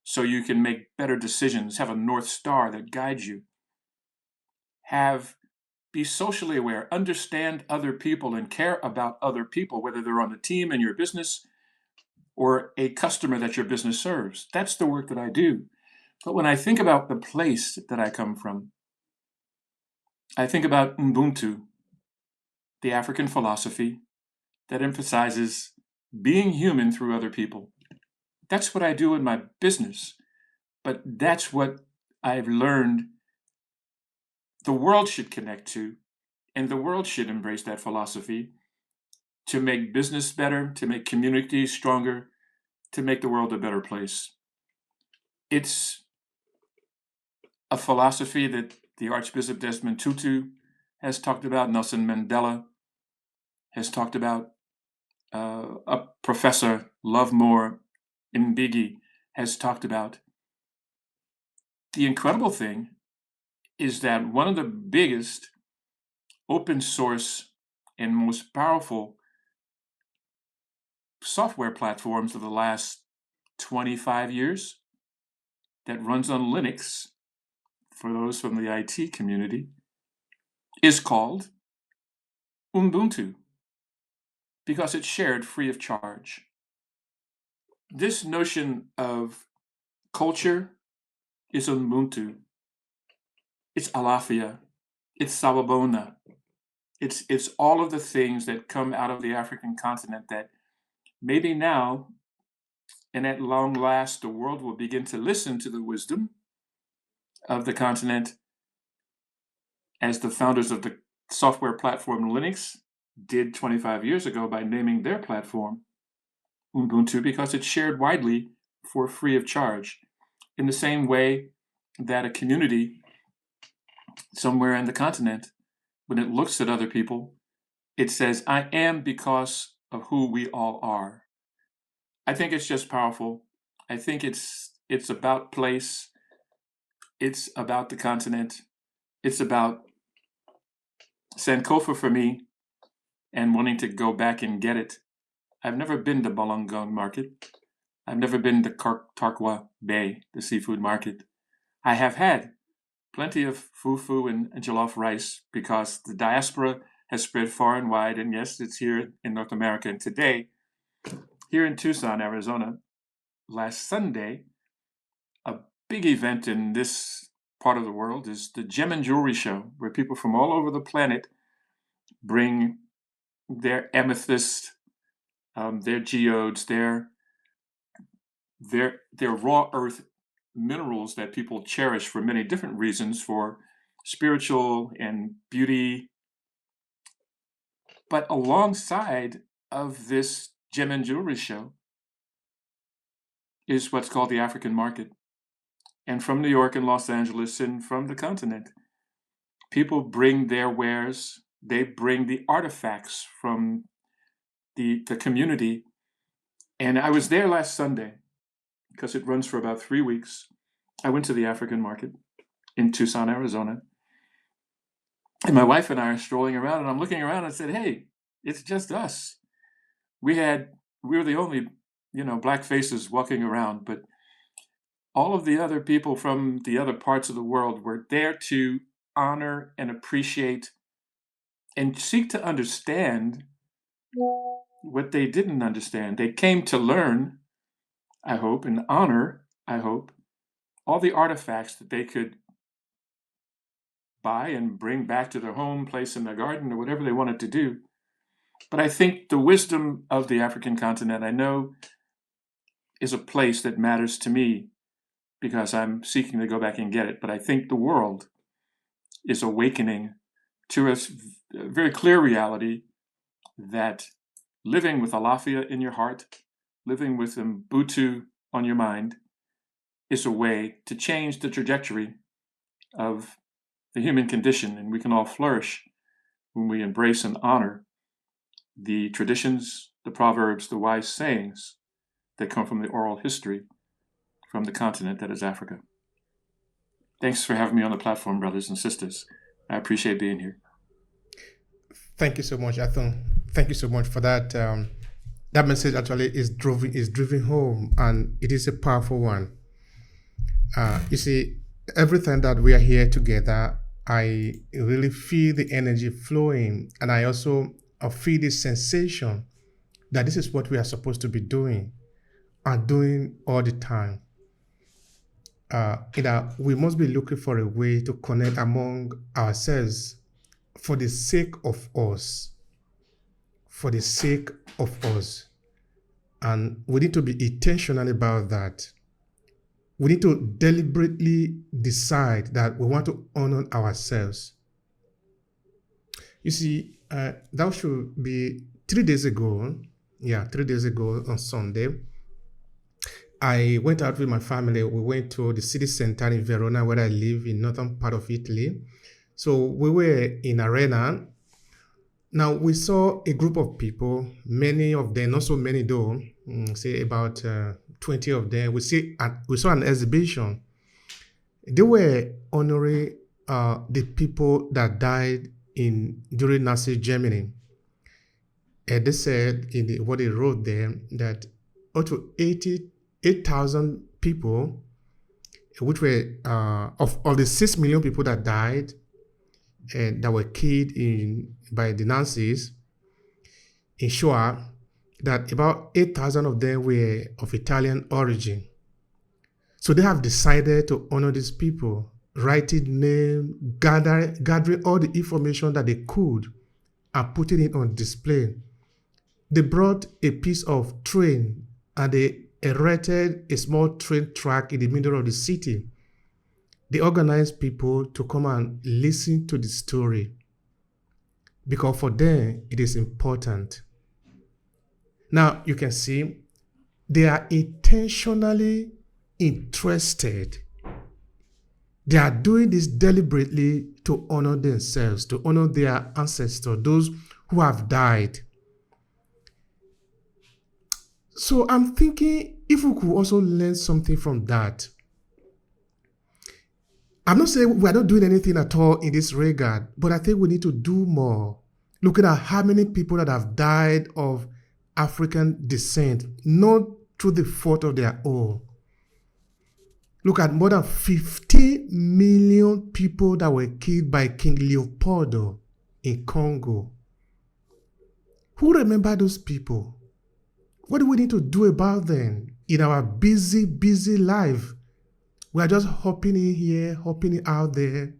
so you can make better decisions, have a North Star that guides you, be socially aware, understand other people and care about other people, whether they're on the team in your business or a customer that your business serves. That's the work that I do. But when I think about the place that I come from, I think about Ubuntu, the African philosophy that emphasizes being human through other people. That's what I do in my business, but that's what I've learned the world should connect to, and the world should embrace that philosophy to make business better, to make communities stronger, to make the world a better place. It's a philosophy that the Archbishop Desmond Tutu has talked about, Nelson Mandela has talked about, Professor Lovemore Mbigi has talked about. The incredible thing is that one of the biggest open source and most powerful software platforms of the last 25 years that runs on Linux, for those from the IT community, is called Ubuntu because it's shared free of charge. This notion of culture is Ubuntu. It's Alafia. It's Sawabona. It's all of the things that come out of the African continent that maybe now, and at long last, the world will begin to listen to the wisdom of the continent as the founders of the software platform Linux did 25 years ago by naming their platform Ubuntu because it's shared widely for free of charge. In the same way that a community somewhere in the continent, when it looks at other people, it says, I am because of who we all are. I think it's just powerful. I think it's about place. It's about the continent. It's about Sankofa for me and wanting to go back and get it. I've never been to Balangong Market. I've never been to Tarkwa Bay, the seafood market. I have had plenty of fufu and jollof rice because the diaspora has spread far and wide. And yes, it's here in North America. And today, here in Tucson, Arizona, last Sunday, a big event in this part of the world is the Gem and Jewelry Show, where people from all over the planet bring their amethyst, their geodes, their raw earth minerals that people cherish for many different reasons, for spiritual and beauty. But alongside of this gem and jewelry show is what's called the African market. And from New York and Los Angeles and from the continent, people bring their wares. They bring the artifacts from the community. And I was there last Sunday because it runs for about 3 weeks. I went to the African market in Tucson, Arizona. And my wife and I are strolling around, and I'm looking around and said, hey, it's just us. We were the only, black faces walking around, but all of the other people from the other parts of the world were there to honor and appreciate and seek to understand what they didn't understand. They came to learn, I hope, and honor, I hope, all the artifacts that they could buy and bring back to their home, place in their garden, or whatever they wanted to do. But I think the wisdom of the African continent, I know, is a place that matters to me because I'm seeking to go back and get it. But I think the world is awakening to a very clear reality that living with Alafia in your heart, living with Ubuntu on your mind, is a way to change the trajectory of the human condition. And we can all flourish when we embrace and honor the traditions, the proverbs, the wise sayings that come from the oral history from the continent that is Africa. Thanks for having me on the platform, brothers and sisters. I appreciate being here. Thank you so much, Athon. Thank you so much for that. That message actually is driven home, and it is a powerful one. You see, every time that we are here together, I really feel the energy flowing, and I also feel this sensation that this is what we are supposed to be doing and doing all the time. We must be looking for a way to connect among ourselves for the sake of us. For the sake of us. And we need to be intentional about that. We need to deliberately decide that we want to honor ourselves. You see, that should be 3 days ago. Yeah, 3 days ago on Sunday, I went out with my family. We went to the city center in Verona, where I live in northern part of Italy. So we were in Arena. Now we saw a group of people, many of them, not so many though, say about 20 of them. We saw an exhibition. They were honoring the people that died during Nazi Germany. And they said what they wrote there that up to 8,000 people, which were of the 6 million people that died and that were killed by the Nazis in Shoah, that about 8,000 of them were of Italian origin. So they have decided to honor these people, writing names, gathering all the information that they could and putting it on display. They brought a piece of train and they erected a small train track in the middle of the city. They organized people to come and listen to the story because for them it is important. Now you can see they are intentionally interested. They are doing this deliberately to honor themselves, to honor their ancestors, those who have died. So I'm thinking if we could also learn something from that. I'm not saying we're not doing anything at all in this regard, but I think we need to do more. Looking at how many people that have died of African descent, not through the fault of their own. Look at more than 50 million people that were killed by King Leopoldo in Congo. Who remember those people? What do we need to do about them in our busy, busy life? We are just hopping in here, hopping out there,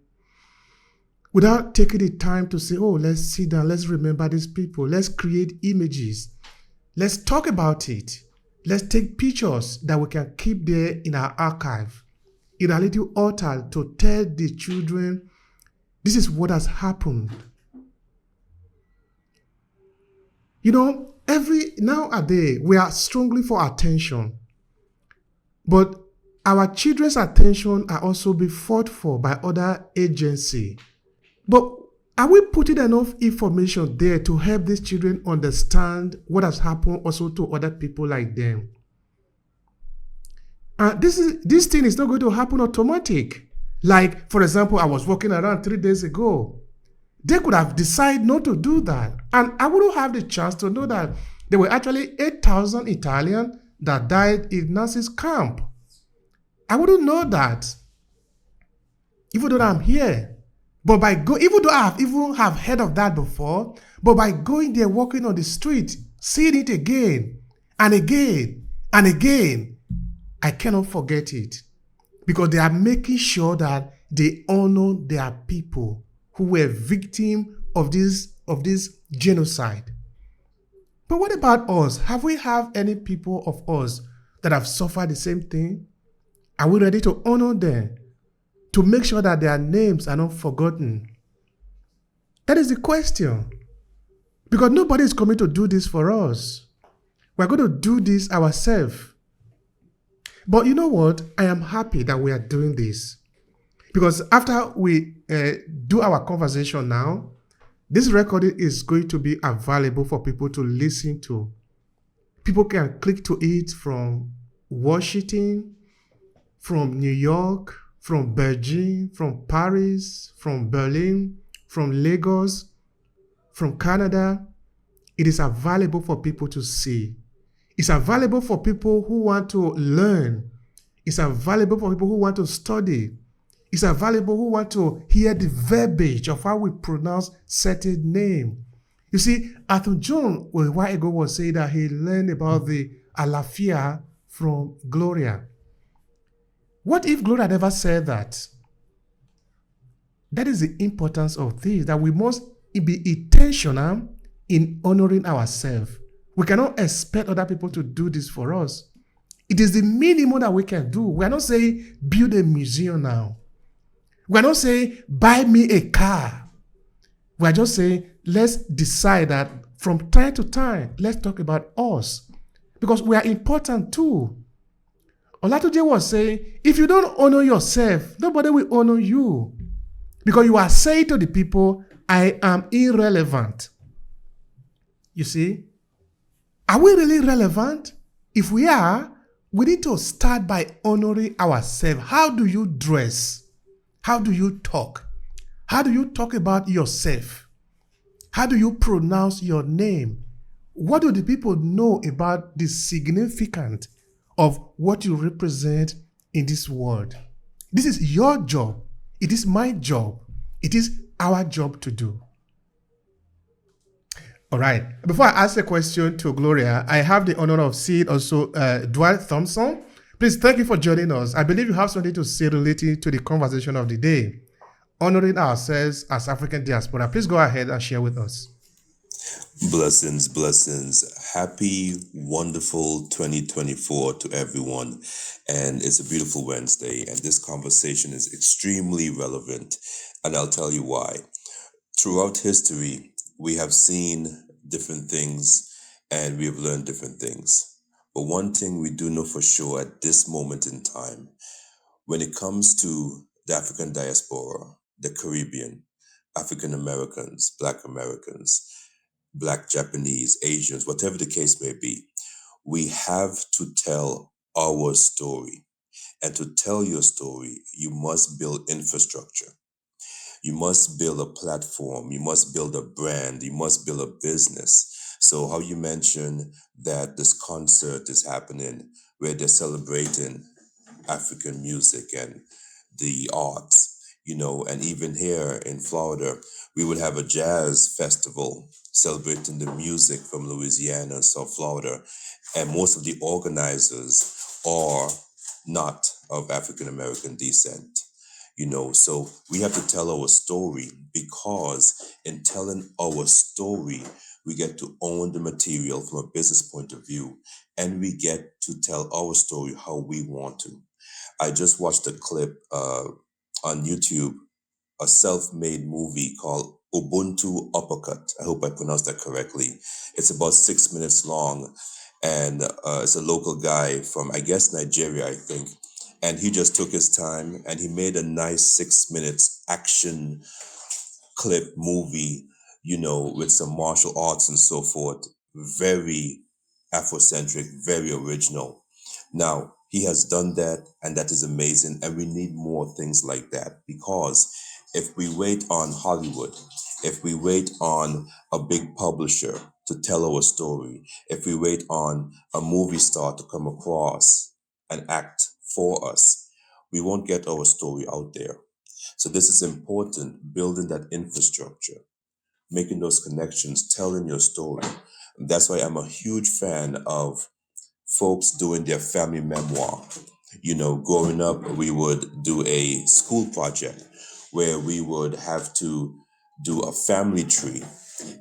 without taking the time to say, oh, let's sit down, let's remember these people, let's create images, let's talk about it, let's take pictures that we can keep there in our archive, in a little altar to tell the children, this is what has happened. You know, nowadays, we are strongly for attention. But our children's attention are also being fought for by other agencies. But are we putting enough information there to help these children understand what has happened also to other people like them? This thing is not going to happen automatic. Like, for example, I was walking around 3 days ago. They could have decided not to do that. And I wouldn't have the chance to know that there were actually 8,000 Italians that died in Nazi's camp. I wouldn't know that, even though I'm here. But even though I even have heard of that before, but by going there, walking on the street, seeing it again and again and again, I cannot forget it. Because they are making sure that they honor their people who were victims of this genocide. But what about us? Have we any people of us that have suffered the same thing? Are we ready to honor them? To make sure that their names are not forgotten? That is the question. Because nobody is coming to do this for us. We're going to do this ourselves. But you know what? I am happy that we are doing this. Because after we do our conversation now, this recording is going to be available for people to listen to. People can click to it from Washington, from New York, from Beijing, from Paris, from Berlin, from Lagos, from Canada. It is available for people to see. It's available for people who want to learn. It's available for people who want to study. It's available who want to hear the verbiage of how we pronounce certain name. You see, Arthur John a while ago was saying that he learned about the Alafia from Gloria. What if Gloria never said that? That is the importance of this, that we must be intentional in honoring ourselves. We cannot expect other people to do this for us. It is the minimum that we can do. We are not saying build a museum now. We are not saying buy me a car. We are just saying let's decide that from time to time, let's talk about us. Because we are important too. Olatunji was saying, if you don't honor yourself, nobody will honor you. Because you are saying to the people, I am irrelevant. You see? Are we really relevant? If we are, we need to start by honoring ourselves. How do you dress? How do you talk? How do you talk about yourself? How do you pronounce your name? What do the people know about the significance of what you represent in this world? This is your job. It is my job. It is our job to do. All right. Before I ask a question to Gloria, I have the honor of seeing also Dwight Thompson. Please, thank you for joining us. I believe you have something to say relating to the conversation of the day, honoring ourselves as African diaspora. Please go ahead and share with us. Blessings, blessings. Happy, wonderful 2024 to everyone. And it's a beautiful Wednesday, and this conversation is extremely relevant. And I'll tell you why. Throughout history, we have seen different things and we have learned different things. But one thing we do know for sure at this moment in time, when it comes to the African diaspora, the Caribbean, African Americans, Black Americans, Black Japanese, Asians, whatever the case may be, we have to tell our story. And to tell your story, you must build infrastructure. You must build a platform. You must build a brand. You must build a business. So, how you mentioned that this concert is happening where they're celebrating African music and the arts, and even here in Florida, we would have a jazz festival celebrating the music from Louisiana and South Florida. And most of the organizers are not of African American descent. So we have to tell our story, because in telling our story, we get to own the material from a business point of view, and we get to tell our story how we want to. I just watched a clip on YouTube, a self-made movie called Ubuntu Uppercut. I hope I pronounced that correctly. It's about 6 minutes long, and it's a local guy from, I guess, Nigeria, I think. And he just took his time and he made a nice 6 minutes action clip movie, with some martial arts and so forth. Very Afrocentric, very original. Now, he has done that, and that is amazing. And we need more things like that, because if we wait on Hollywood, if we wait on a big publisher to tell our story, if we wait on a movie star to come across and act for us, we won't get our story out there. So this is important, building that infrastructure, making those connections, telling your story. That's why I'm a huge fan of folks doing their family memoir. Growing up, we would do a school project where we would have to do a family tree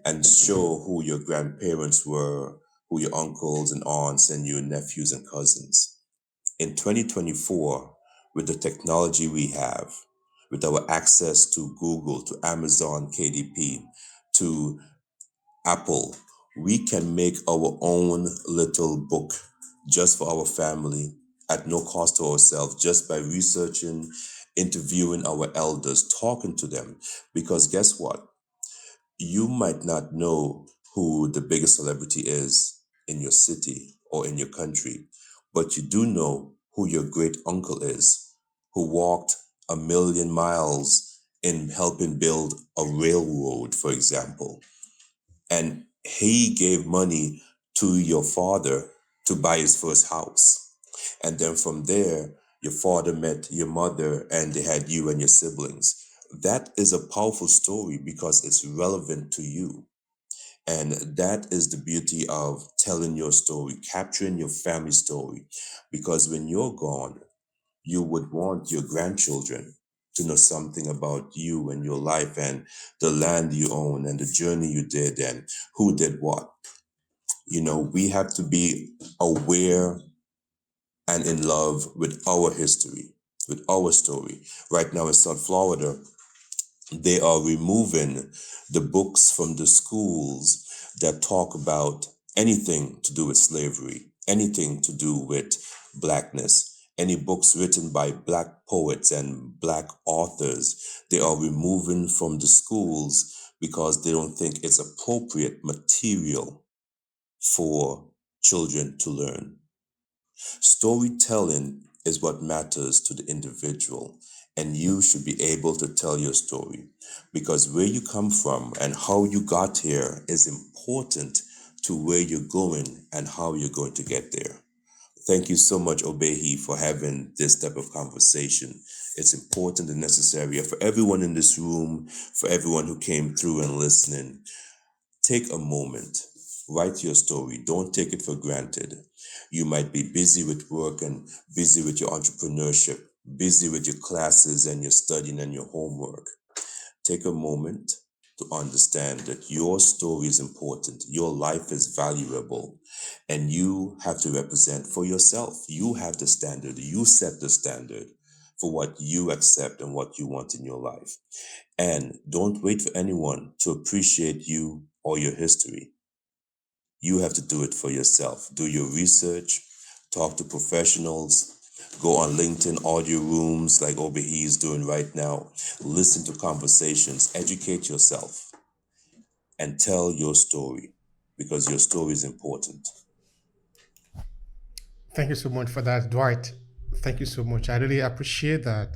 and show who your grandparents were, who your uncles and aunts and your nephews and cousins. In 2024, with the technology we have, with our access to Google, to Amazon KDP, to Apple, we can make our own little book just for our family at no cost to ourselves, just by researching, interviewing our elders, talking to them. Because guess what? You might not know who the biggest celebrity is in your city or in your country, but you do know who your great uncle is, who walked 1,000,000 miles in helping build a railroad, for example. And he gave money to your father to buy his first house. And then from there, your father met your mother and they had you and your siblings. That is a powerful story because it's relevant to you. And that is the beauty of telling your story, capturing your family story. Because when you're gone, you would want your grandchildren to know something about you and your life and the land you own and the journey you did and who did what. We have to be aware and in love with our history, with our story. Right now in South Florida, they are removing the books from the schools that talk about anything to do with slavery, anything to do with blackness, any books written by black poets and black authors, they are removing from the schools because they don't think it's appropriate material for children to learn. Storytelling is what matters to the individual, and you should be able to tell your story because where you come from and how you got here is important to where you're going and how you're going to get there. Thank you so much, Obehi, for having this type of conversation. It's important and necessary for everyone in this room, for everyone who came through and listening. Take a moment, write your story. Don't take it for granted. You might be busy with work and busy with your entrepreneurship, busy with your classes and your studying and your homework. Take a moment to understand that your story is important. Your life is valuable, and you have to represent for yourself. You have the standard. You set the standard for what you accept and what you want in your life. And don't wait for anyone to appreciate you or your history. You have to do it for yourself. Do your research, talk to professionals, go on LinkedIn audio rooms like Obehi is doing right now. Listen to conversations, educate yourself, and tell your story because your story is important. Thank you so much for that, Dwight. Thank you so much. I really appreciate that.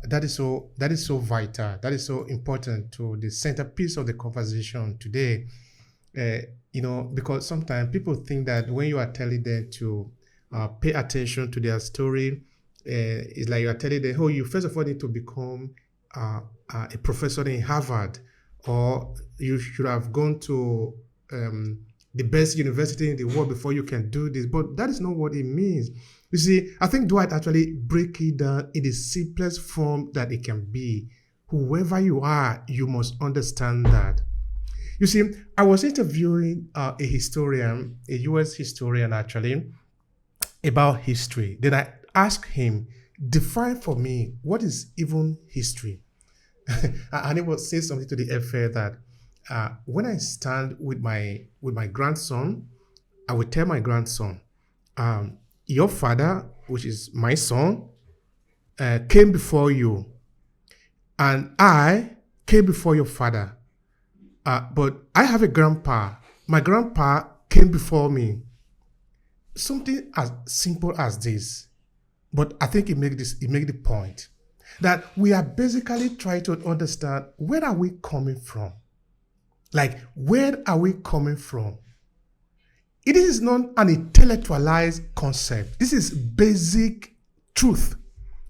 That is so vital. That is so important to the centerpiece of the conversation today. Uh, because sometimes people think that when you are telling them to pay attention to their story, it's like you are telling them, oh, you first of all need to become a professor in Harvard, or you should have gone to the best university in the world before you can do this. But that is not what it means. You see, I think Dwight actually break it down in the simplest form that it can be. Whoever you are, you must understand that. You see, I was interviewing a historian, a US historian actually, about history. Then I asked him, define for me, what is even history? And he would say something to the effect that when I stand with my grandson, I will tell my grandson, your father, which is my son, came before you, and I came before your father. But I have a grandpa. My grandpa came before me. Something as simple as this, but I think it make the point that we are basically trying to understand where are we coming from. Like, where are we coming from? It is not an intellectualized concept. This is basic truth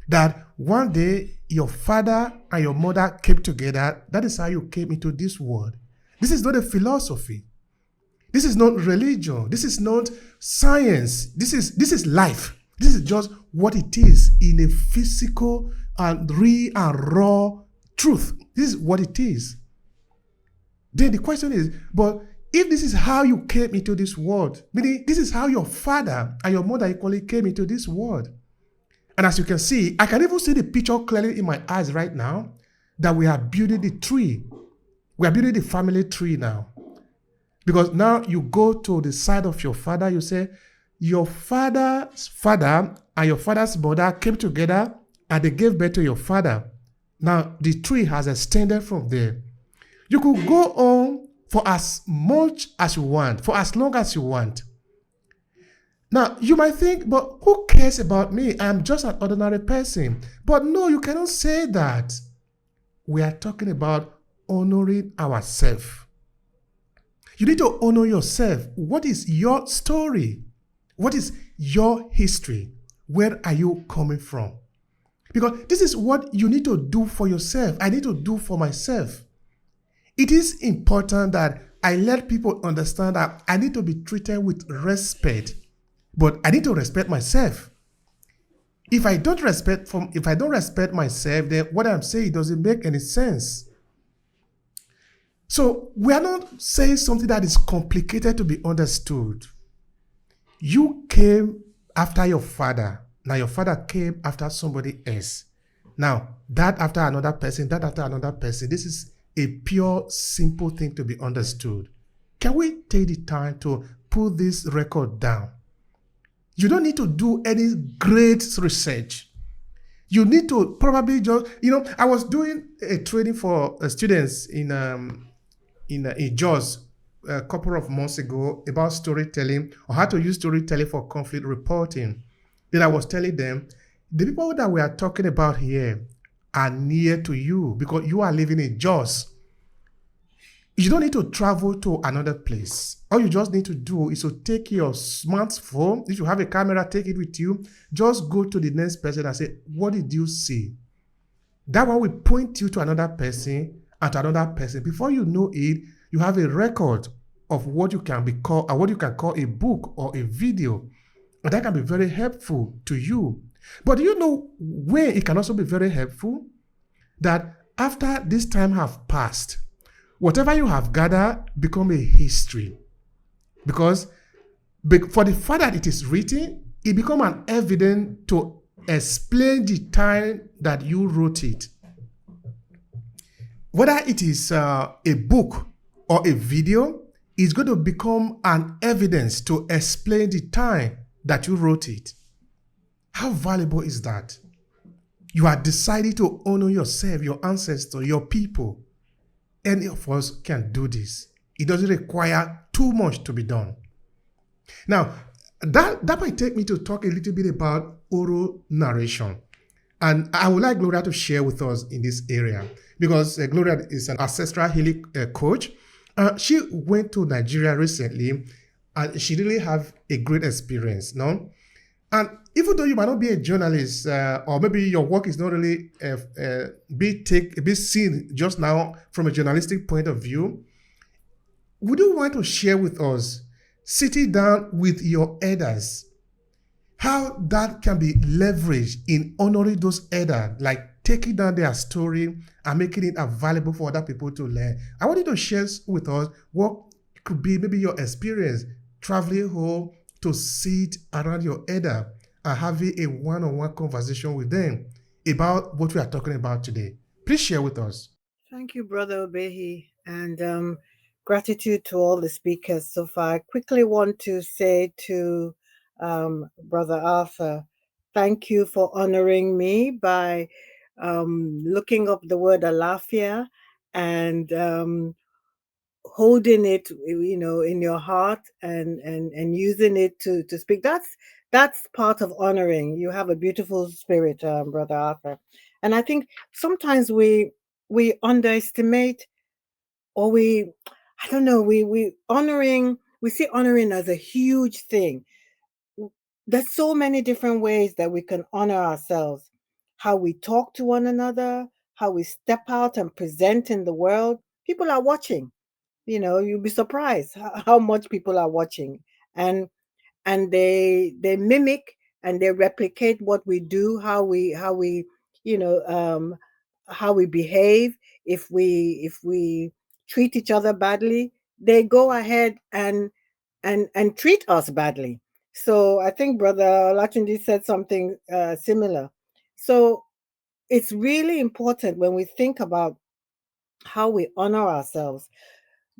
that one day your father and your mother came together. That is how you came into this world. This is not a philosophy. This is not religion. This is not science. This is life. This is just what it is in a physical and real and raw truth. This is what it is. Then the question is, but if this is how you came into this world, meaning this is how your father and your mother equally came into this world. And as you can see, I can even see the picture clearly in my eyes right now that we are building the tree. We are building the family tree now. Because now you go to the side of your father, you say, your father's father and your father's mother came together and they gave birth to your father. Now the tree has extended from there. You could go on for as much as you want, for as long as you want. Now, you might think, but who cares about me? I'm just an ordinary person. But no, you cannot say that. We are talking about honoring ourselves. You need to honor yourself. What is your story? What is your history? Where are you coming from? Because this is what you need to do for yourself. I need to do for myself. It is important that I let people understand that I need to be treated with respect, but I need to respect myself. If I don't respect myself, then what I'm saying doesn't make any sense. So we are not saying something that is complicated to be understood. You came after your father. Now your father came after somebody else. Now that after another person, that after another person. This is a pure, simple thing to be understood. Can we take the time to put this record down? You don't need to do any great research. You need to probably just, I was doing a training for students in JAWS a couple of months ago about storytelling or how to use storytelling for conflict reporting. Then I was telling them, the people that we are talking about here are near to you because you are living in Jos. You don't need to travel to another place. All you just need to do is to take your smartphone. If you have a camera, take it with you. Just go to the next person and say, what did you see? That one will point you to another person and to another person. Before you know it, you have a record of what you can be called, or what you can call a book or a video. And that can be very helpful to you. But do you know where it can also be very helpful? That after this time have passed, whatever you have gathered become a history. Because for the fact that it is written, it become an evidence to explain the time that you wrote it. Whether it is a book or a video, it's going to become an evidence to explain the time that you wrote it. How valuable is that? You are deciding to honor yourself, your ancestors, your people. Any of us can do this. It doesn't require too much to be done. Now, that might take me to talk a little bit about oral narration. And I would like Gloria to share with us in this area because Gloria is an ancestral healing coach. She went to Nigeria recently and she really have a great experience, no? And even though you might not be a journalist or maybe your work is not really be seen just now from a journalistic point of view, would you want to share with us, sitting down with your elders, how that can be leveraged in honoring those elders, like taking down their story and making it available for other people to learn? I want you to share with us what could be maybe your experience traveling home to sit around your elder and having a one-on-one conversation with them about what we are talking about today. Please share with us. Thank you, Brother Obehi, and gratitude to all the speakers so far. I quickly want to say to Brother Arthur, thank you for honoring me by looking up the word alafia and holding it, in your heart and using it to speak. That's part of honoring. You have a beautiful spirit, Brother Arthur, and I think sometimes we underestimate, or I don't know, we see honoring as a huge thing. There's so many different ways that we can honor ourselves. How we talk to one another, how we step out and present in the world. People are watching. You'll be surprised how much people are watching, and they mimic and they replicate what we do, how we you know how we behave. If we treat each other badly, they go ahead and treat us badly. So I think Brother Latundi said something similar. So it's really important when we think about how we honor ourselves.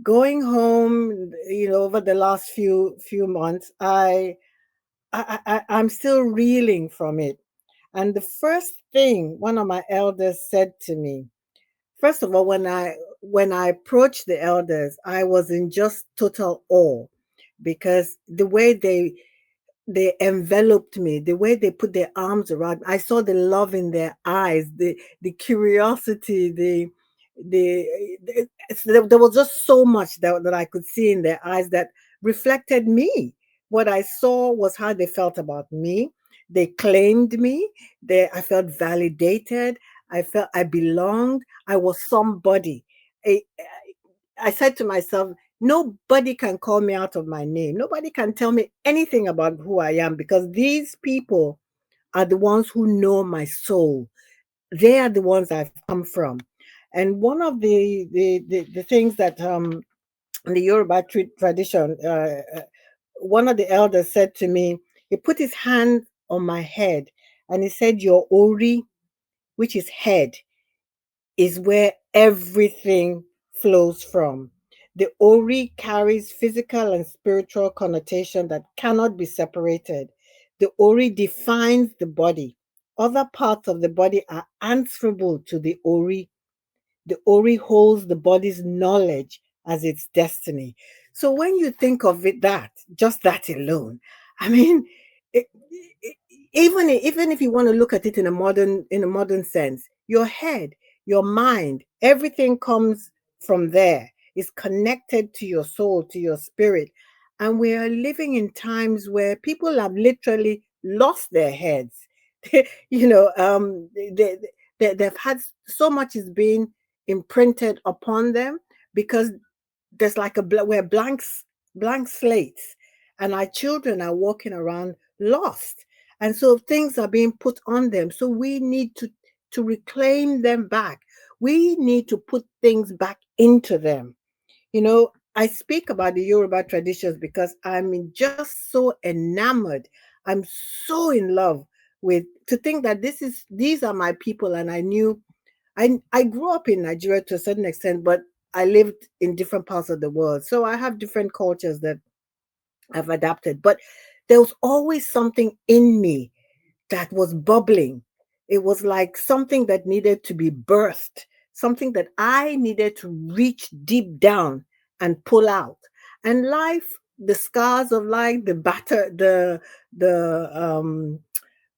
Going home, over the last few months, I'm still reeling from it. And the first thing one of my elders said to me, first of all, when I approached the elders, I was in just total awe, because the way they enveloped me, the way they put their arms around me. I saw the love in their eyes, the curiosity, there was just so much that I could see in their eyes that reflected me. What I saw was how they felt about me. They claimed me. I felt validated. I felt I belonged. I was somebody. I, I said to myself, nobody can call me out of my name. Nobody can tell me anything about who I am, because these people are the ones who know my soul. They are the ones I've come from. And one of the things that in the Yoruba tradition, one of the elders said to me, he put his hand on my head and he said, your ori, which is head, is where everything flows from. The Ori carries physical and spiritual connotation that cannot be separated. The Ori defines the body. Other parts of the body are answerable to the Ori. The Ori holds the body's knowledge as its destiny. So when you think of it, just that alone, I mean, it, even if you want to look at it in a modern sense, your head, your mind, everything comes from there. It's connected to your soul, to your spirit. And we are living in times where people have literally lost their heads. you know they, they've had so much is being imprinted upon them, because there's like we're blank slates, and our children are walking around lost, and so things are being put on them. So we need to reclaim them back. We need to put things back into them. I speak about the Yoruba traditions because just so enamored. I'm so in love with, to think that these are my people, and I grew up in Nigeria to a certain extent, but I lived in different parts of the world. So I have different cultures that I've adapted. But there was always something in me that was bubbling. It was like something that needed to be birthed, something that I needed to reach deep down and pull out. And life, the scars of life, the batter, the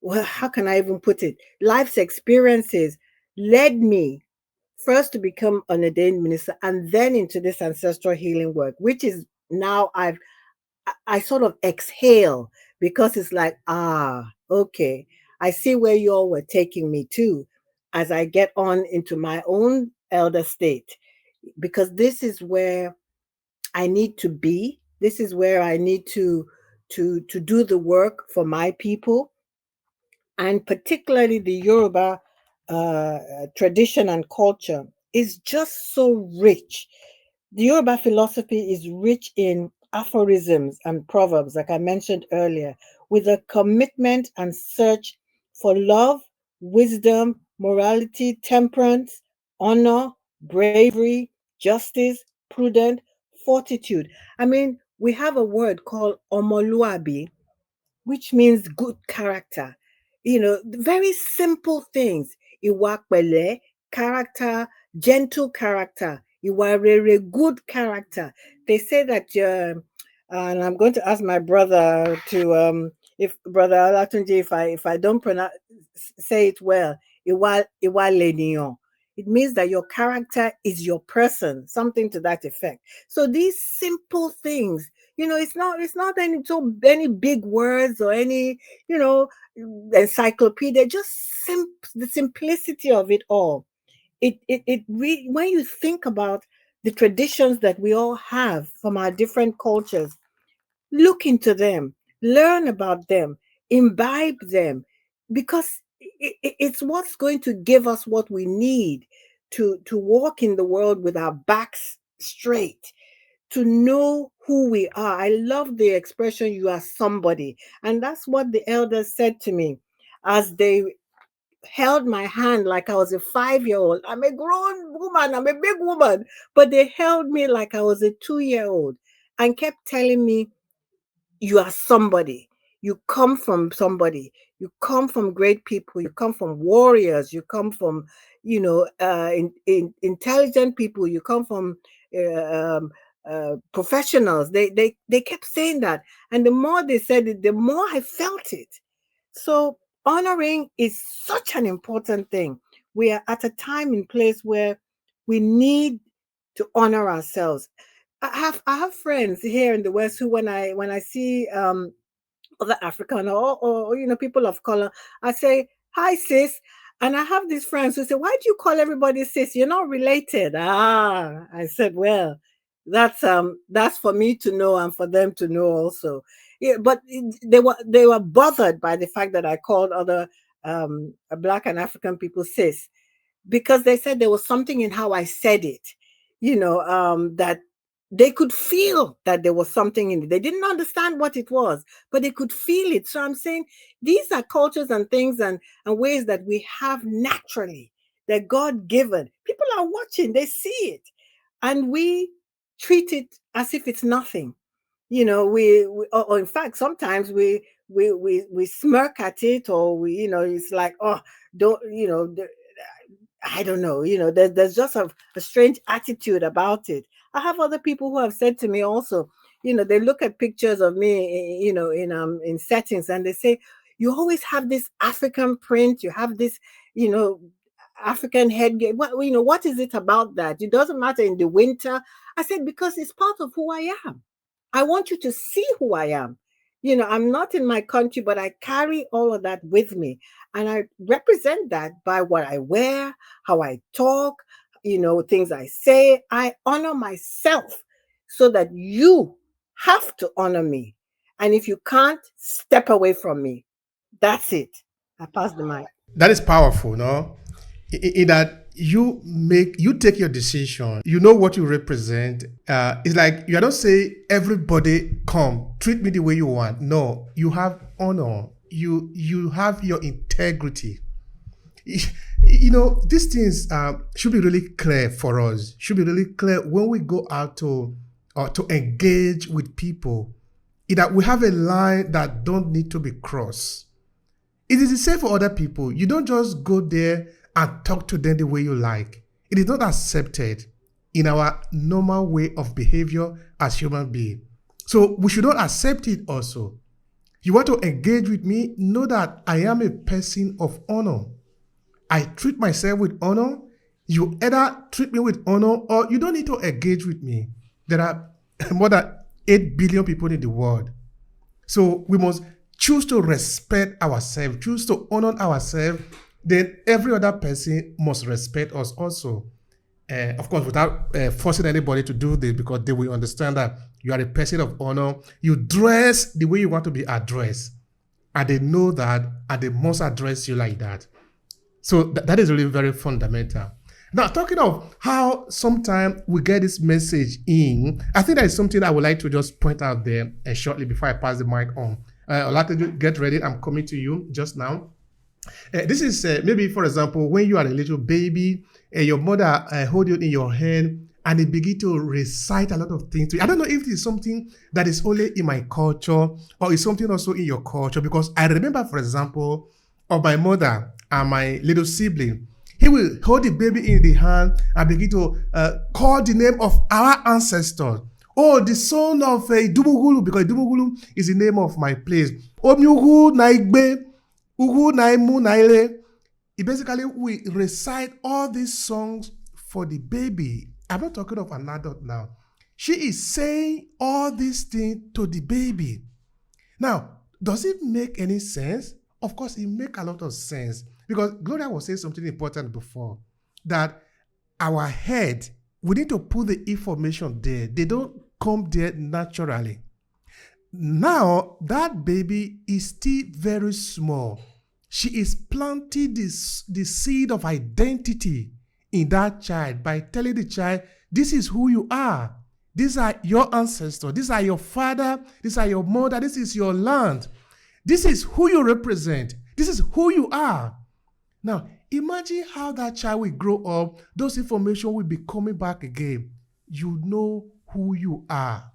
well, how can I even put it? Life's experiences led me first to become an ordained minister, and then into this ancestral healing work, which is now I sort of exhale, because it's like, okay, I see where you all were taking me to as I get on into my own elder state, because this is where I need to be. This is where I need to do the work for my people, and particularly the Yoruba tradition and culture is just so rich. The Yoruba philosophy is rich in aphorisms and proverbs, like I mentioned earlier, with a commitment and search for love, wisdom, morality, temperance, honor, bravery, justice, prudence, fortitude. I mean, we have a word called omoluabi, which means good character. Very simple things. Ìwà pẹ̀lẹ́, character, gentle character. Ìwà rere, good character. They say that, and I'm going to ask my brother to, if brother Alatunji, if I don't pronounce say it well, ìwà lènìyàn. It means that your character is your person, something to that effect. So these simple things, it's not any big words or any, you know encyclopedia. Just the simplicity of it all. When you think about the traditions that we all have from our different cultures, look into them, learn about them, imbibe them, because it's what's going to give us what we need to walk in the world with our backs straight, to know who we are. I love the expression, you are somebody. And that's what the elders said to me as they held my hand like I was a 5-year old. I'm a grown woman, I'm a big woman, but they held me like I was a 2-year old and kept telling me, you are somebody. You come from somebody. You come from great people. You come from warriors. You come from, intelligent people. You come from professionals. They kept saying that, and the more they said it, the more I felt it. So honoring is such an important thing. We are at a time and place where we need to honor ourselves. I have friends here in the West who, when I see other African, or people of color, I say, "Hi, sis." And I have these friends who say, "Why do you call everybody sis? You're not related." I said, "Well, that's for me to know and for them to know also." Yeah, but they were bothered by the fact that I called other Black and African people sis, because they said there was something in how I said it, that they could feel that there was something in it. They didn't understand what it was, but they could feel it. So I'm saying these are cultures and things and ways that we have naturally, that God given. People are watching, they see it, and we treat it as if it's nothing. Or in fact, sometimes we smirk at it, or it's like, oh, don't, I don't know, there's just a strange attitude about it. I have other people who have said to me also, they look at pictures of me, in settings, and they say, you always have this African print, you have this, you know, African headgear. What is it about that? It doesn't matter in the winter. I said, because it's part of who I am. I want you to see who I am. I'm not in my country, but I carry all of that with me. And I represent that by what I wear, how I talk, things I say. I honor myself so that you have to honor me. And if you can't, step away from me. That's it. I pass the mic. That is powerful, no? In that you take your decision. You know what you represent. It's like you don't say everybody come treat me the way you want. No, you have honor. You have your integrity. These things should be really clear for us. Should be really clear when we go out to engage with people. That we have a line that don't need to be crossed. It is the same for other people. You don't just go there and talk to them the way you like. It is not accepted in our normal way of behavior as human beings. So we should not accept it also. You want to engage with me? Know that I am a person of honor. I treat myself with honor. You either treat me with honor or you don't need to engage with me. There are more than 8 billion people in the world. So we must choose to respect ourselves, choose to honor ourselves. Then every other person must respect us also. Of course, without forcing anybody to do this, because they will understand that you are a person of honor. You dress the way you want to be addressed. And they know that, and they must address you like that. So that is really very fundamental. Now, talking of how sometimes we get this message in, I think that is something I would like to just point out there shortly before I pass the mic on. I'd like to get ready. I'm coming to you just now. This is maybe, for example, when you are a little baby, your mother hold you in your hand and they begin to recite a lot of things to you. I don't know if it is something that is only in my culture or is something also in your culture, because I remember, for example, of my mother and my little sibling. He will hold the baby in the hand and begin to call the name of our ancestors. Oh, the son of Idumugulu, because Idumugulu is the name of my place. Omyugu Naigbe, Ugu Naimu Naile. Basically, we recite all these songs for the baby. I'm not talking of an adult now. She is saying all these things to the baby. Now, does it make any sense? Of course, it makes a lot of sense. Because Gloria was saying something important before, that our head, we need to put the information there. They don't come there naturally. Now, that baby is still very small. She is planting the seed of identity in that child by telling the child, this is who you are. These are your ancestors. These are your father. These are your mother. This is your land. This is who you represent. This is who you are. Now, imagine how that child will grow up. Those information will be coming back again. You know who you are.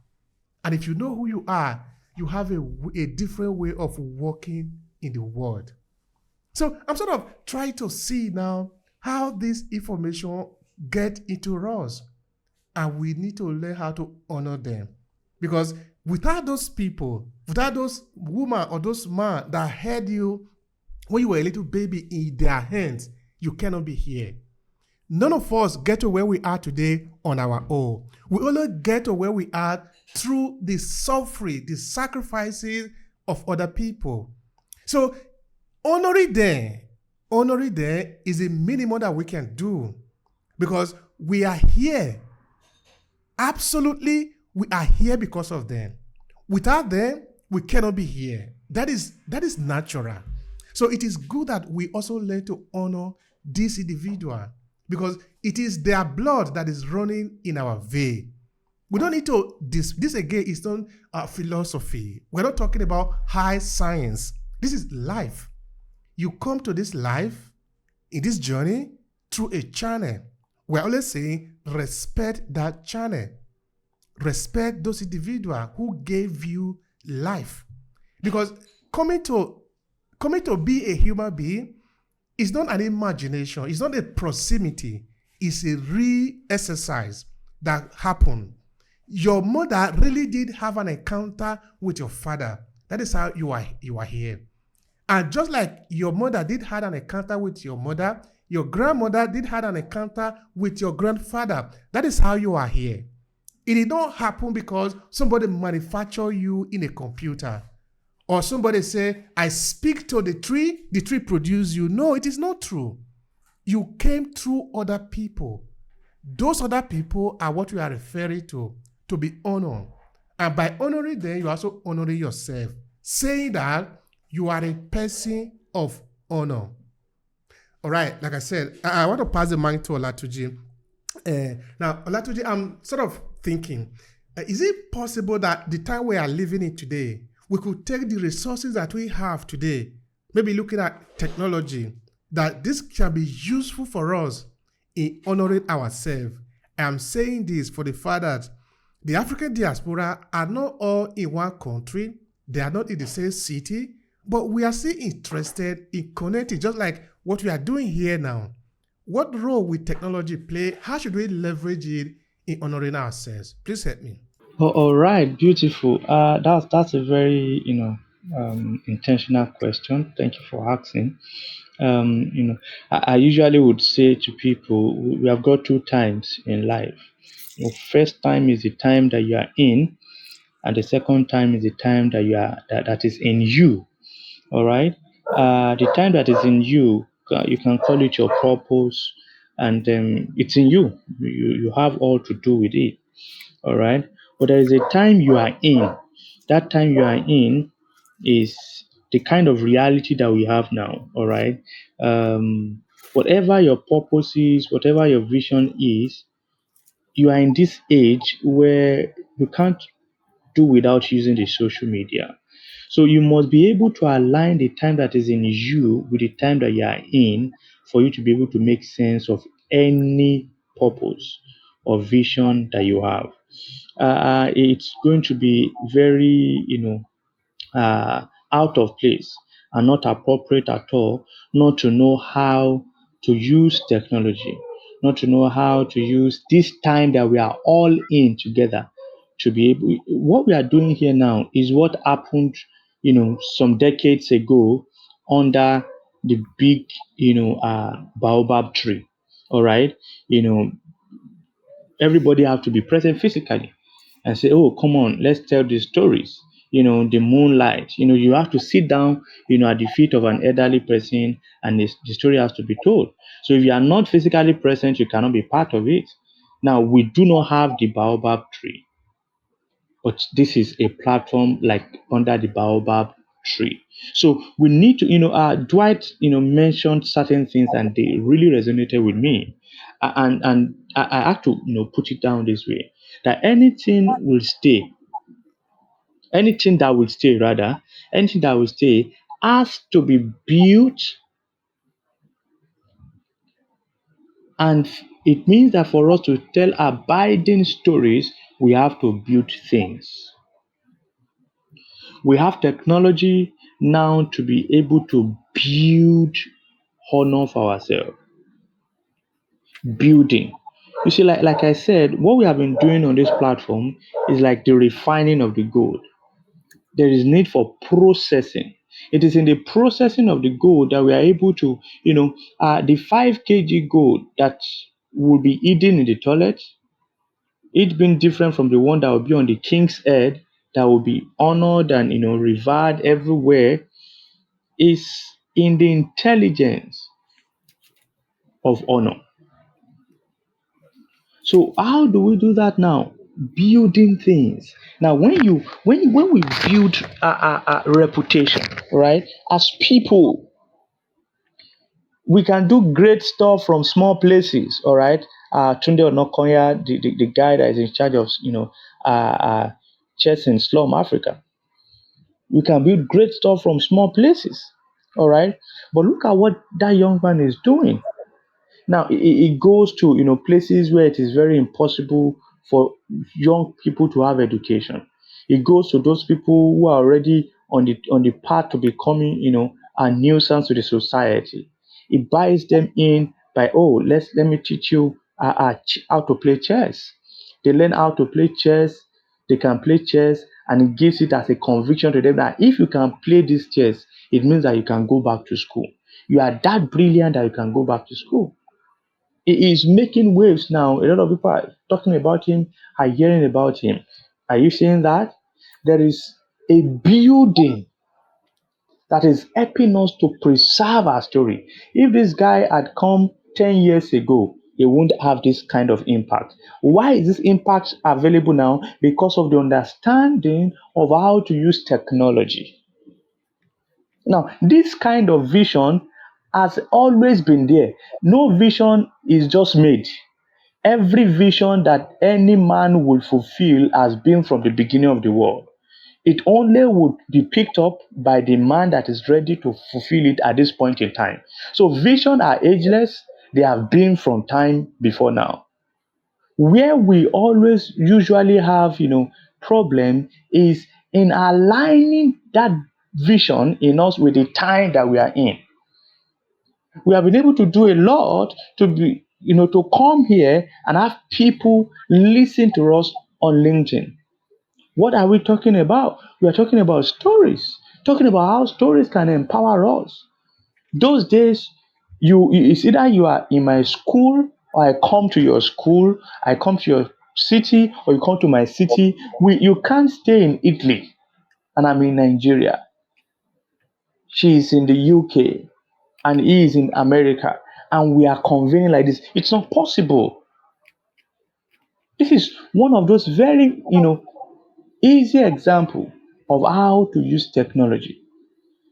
And if you know who you are, you have a different way of walking in the world. So I'm sort of trying to see now how this information get into us. And we need to learn how to honor them. Because without those people, without those women or those men that held you when you were a little baby in their hands, you cannot be here. None of us get to where we are today on our own. We only get to where we are through the suffering, the sacrifices of other people. So honoring them is a minimum that we can do, because we are here. Absolutely, we are here because of them. Without them, we cannot be here. That is natural. So it is good that we also learn to honor this individual, because it is their blood that is running in our vein. We don't need to, this again is not philosophy. We're not talking about high science. This is life. You come to this life, in this journey, through a channel. We're always saying, respect that channel. Respect those individuals who gave you life. Because coming to be a human being is not an imagination. It's not a proximity. It's a real exercise that happened. Your mother really did have an encounter with your father. That is how you are here. And just like your mother did had an encounter with your mother, your grandmother did had an encounter with your grandfather. That is how you are here. It did not happen because somebody manufactured you in a computer. Or somebody say, I speak to the tree produce you. No, it is not true. You came through other people. Those other people are what we are referring to be honored. And by honoring them, you also honoring yourself, saying that you are a person of honor. All right, like I said, I want to pass the mic to Olatuji. Now, Olatuji, I'm sort of thinking, is it possible that the time we are living in today, we could take the resources that we have today, maybe looking at technology, that this can be useful for us in honoring ourselves? I'm saying this for the fact that the African diaspora are not all in one country, they are not in the same city, but we are still interested in connecting, just like what we are doing here now. What role will technology play? How should we leverage it in honoring ourselves? Please help me. Oh, all right, beautiful. That's a very intentional question. Thank you for asking. I usually would say to people, we have got two times in life. First time is the time that you are in, and the second time is the time that that is in you. All right. The time that is in you, you can call it your purpose, and it's in you. You have all to do with it. All right. But there is a time you are in. That time you are in is the kind of reality that we have now. All right. Whatever your purpose is, whatever your vision is, you are in this age where you can't do without using the social media. So you must be able to align the time that is in you with the time that you are in for you to be able to make sense of any purpose or vision that you have. It's going to be very, out of place and not appropriate at all, not to know how to use technology, not to know how to use this time that we are all in together to be able. What we are doing here now is what happened, some decades ago under the big, baobab tree. All right, you know, everybody have to be present physically and say, oh, come on, let's tell these stories. The moonlight, you have to sit down, at the feet of an elderly person, and the story has to be told. So if you are not physically present, you cannot be part of it. Now, we do not have the baobab tree, but this is a platform like under the baobab tree. So we need to, Dwight, mentioned certain things and they really resonated with me. And I have to, put it down this way, that anything that will stay, rather, anything that will stay has to be built. And it means that for us to tell abiding stories, we have to build things. We have technology now to be able to build honor for ourselves. Building. You see, like I said, what we have been doing on this platform is like the refining of the gold. There is need for processing. It is in the processing of the gold that we are able to, the 5 kg gold that will be hidden in the toilet, it being different from the one that will be on the king's head, that will be honored and revered everywhere, is in the intelligence of honor. So how do we do that now? Building things. Now, when we build a reputation, right? As people, we can do great stuff from small places. All right. Tunde Onokoya, the guy that is in charge of chess in slum Africa. We can build great stuff from small places. All right. But look at what that young man is doing. Now it goes to places where it is very impossible for young people to have education. It goes to those people who are already on the path to becoming a nuisance to the society. It buys them in by, oh, let me teach you how to play chess. They learn how to play chess. They can play chess, and it gives it as a conviction to them that if you can play this chess, it means that you can go back to school. You are that brilliant that you can go back to school. He is making waves now. A lot of people are talking about him, are hearing about him. Are you seeing that? There is a building that is helping us to preserve our story. If this guy had come 10 years ago, it won't have this kind of impact. Why is this impact available now? Because of the understanding of how to use technology. Now, this kind of vision has always been there. No vision is just made. Every vision that any man will fulfill has been from the beginning of the world. It only would be picked up by the man that is ready to fulfill it at this point in time. So vision are ageless. They have been from time before now. Where we always usually have, problem is in aligning that vision in us with the time that we are in. We have been able to do a lot to be, to come here and have people listen to us on LinkedIn. What are we talking about? We are talking about stories, talking about how stories can empower us. Those days, it's either you are in my school or I come to your school, I come to your city or you come to my city. You can't stay in Italy and I'm in Nigeria. She is in the UK and he is in America and we are convening like this. It's not possible. This is one of those very, easy example of how to use technology.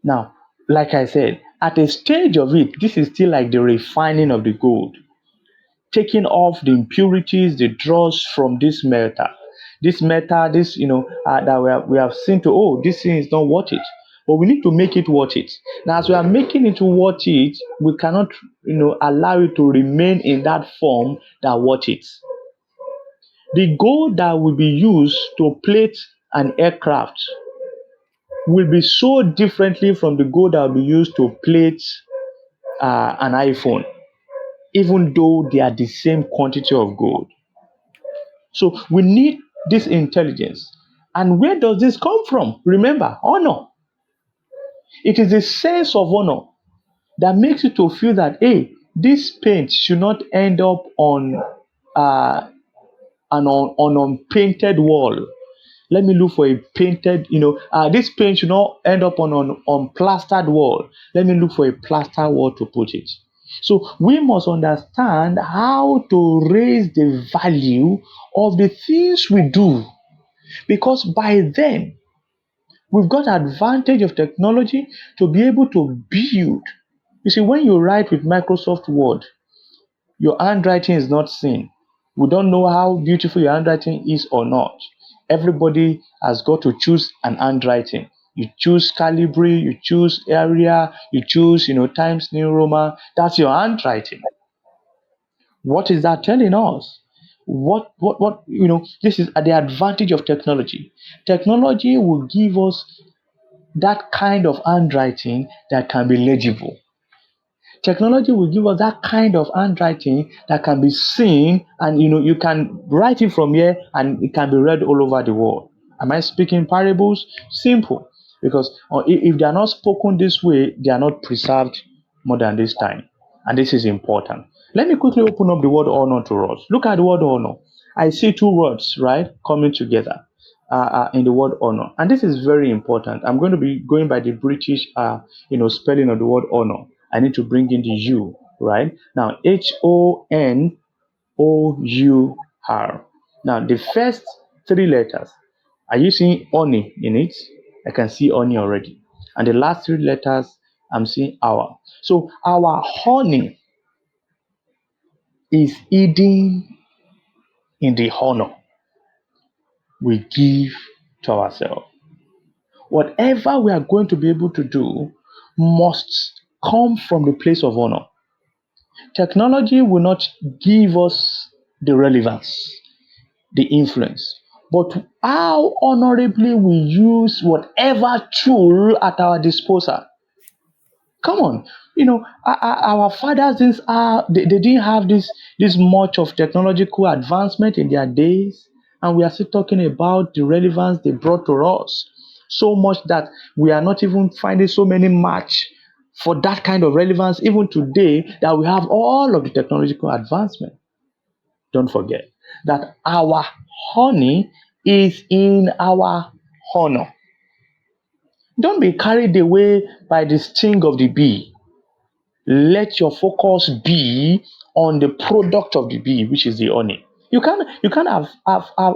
Now, like I said, at a stage of it, this is still like the refining of the gold, taking off the impurities, the dross from this metal. This metal, that we have seen to, oh, this thing is not worth it. But we need to make it worth it. Now, as we are making it worth it, we cannot, allow it to remain in that form that worth it. The gold that will be used to plate an aircraft will be so differently from the gold that will be used to plate an iPhone, even though they are the same quantity of gold. So we need this intelligence. And where does this come from? Remember, honor. It is a sense of honor that makes you to feel that, hey, this paint should not end up on an unpainted wall. Let me look for a painted, this paint should not end up on an unplastered wall. Let me look for a plastered wall to put it. So we must understand how to raise the value of the things we do, because by then we've got advantage of technology to be able to build. You see, when you write with Microsoft Word, your handwriting is not seen. We don't know how beautiful your handwriting is or not. Everybody has got to choose an handwriting. You choose Calibri, you choose Area, you choose, Times New Roman. That's your handwriting. What is that telling us? This is the advantage of technology. Technology will give us that kind of handwriting that can be legible. Technology will give us that kind of handwriting that can be seen, and you can write it from here and it can be read all over the world. Am I speaking parables? Simple. Because if they are not spoken this way, they are not preserved more than this time. And this is important. Let me quickly open up the word honor to us. Look at the word honor. I see two words, right, coming together in the word honor. And this is very important. I'm going to be going by the British, spelling of the word honor. I need to bring in the U, right? Now, Honour. Now, the first three letters, are you seeing honey in it? I can see honey already. And the last three letters, I'm seeing our. So, our honey is hidden in the honor we give to ourselves. Whatever we are going to be able to do must come from the place of honor. Technology will not give us the relevance, the influence, but how honorably we use whatever tool at our disposal. Come on, our fathers they didn't have this much of technological advancement in their days, And we are still talking about the relevance they brought to us. So much that we are not even finding so many match for that kind of relevance even today that we have all of the technological advancement. Don't forget that our honey is in our honor. Don't be carried away by the sting of the bee. Let your focus be on the product of the bee, which is the honey. You can't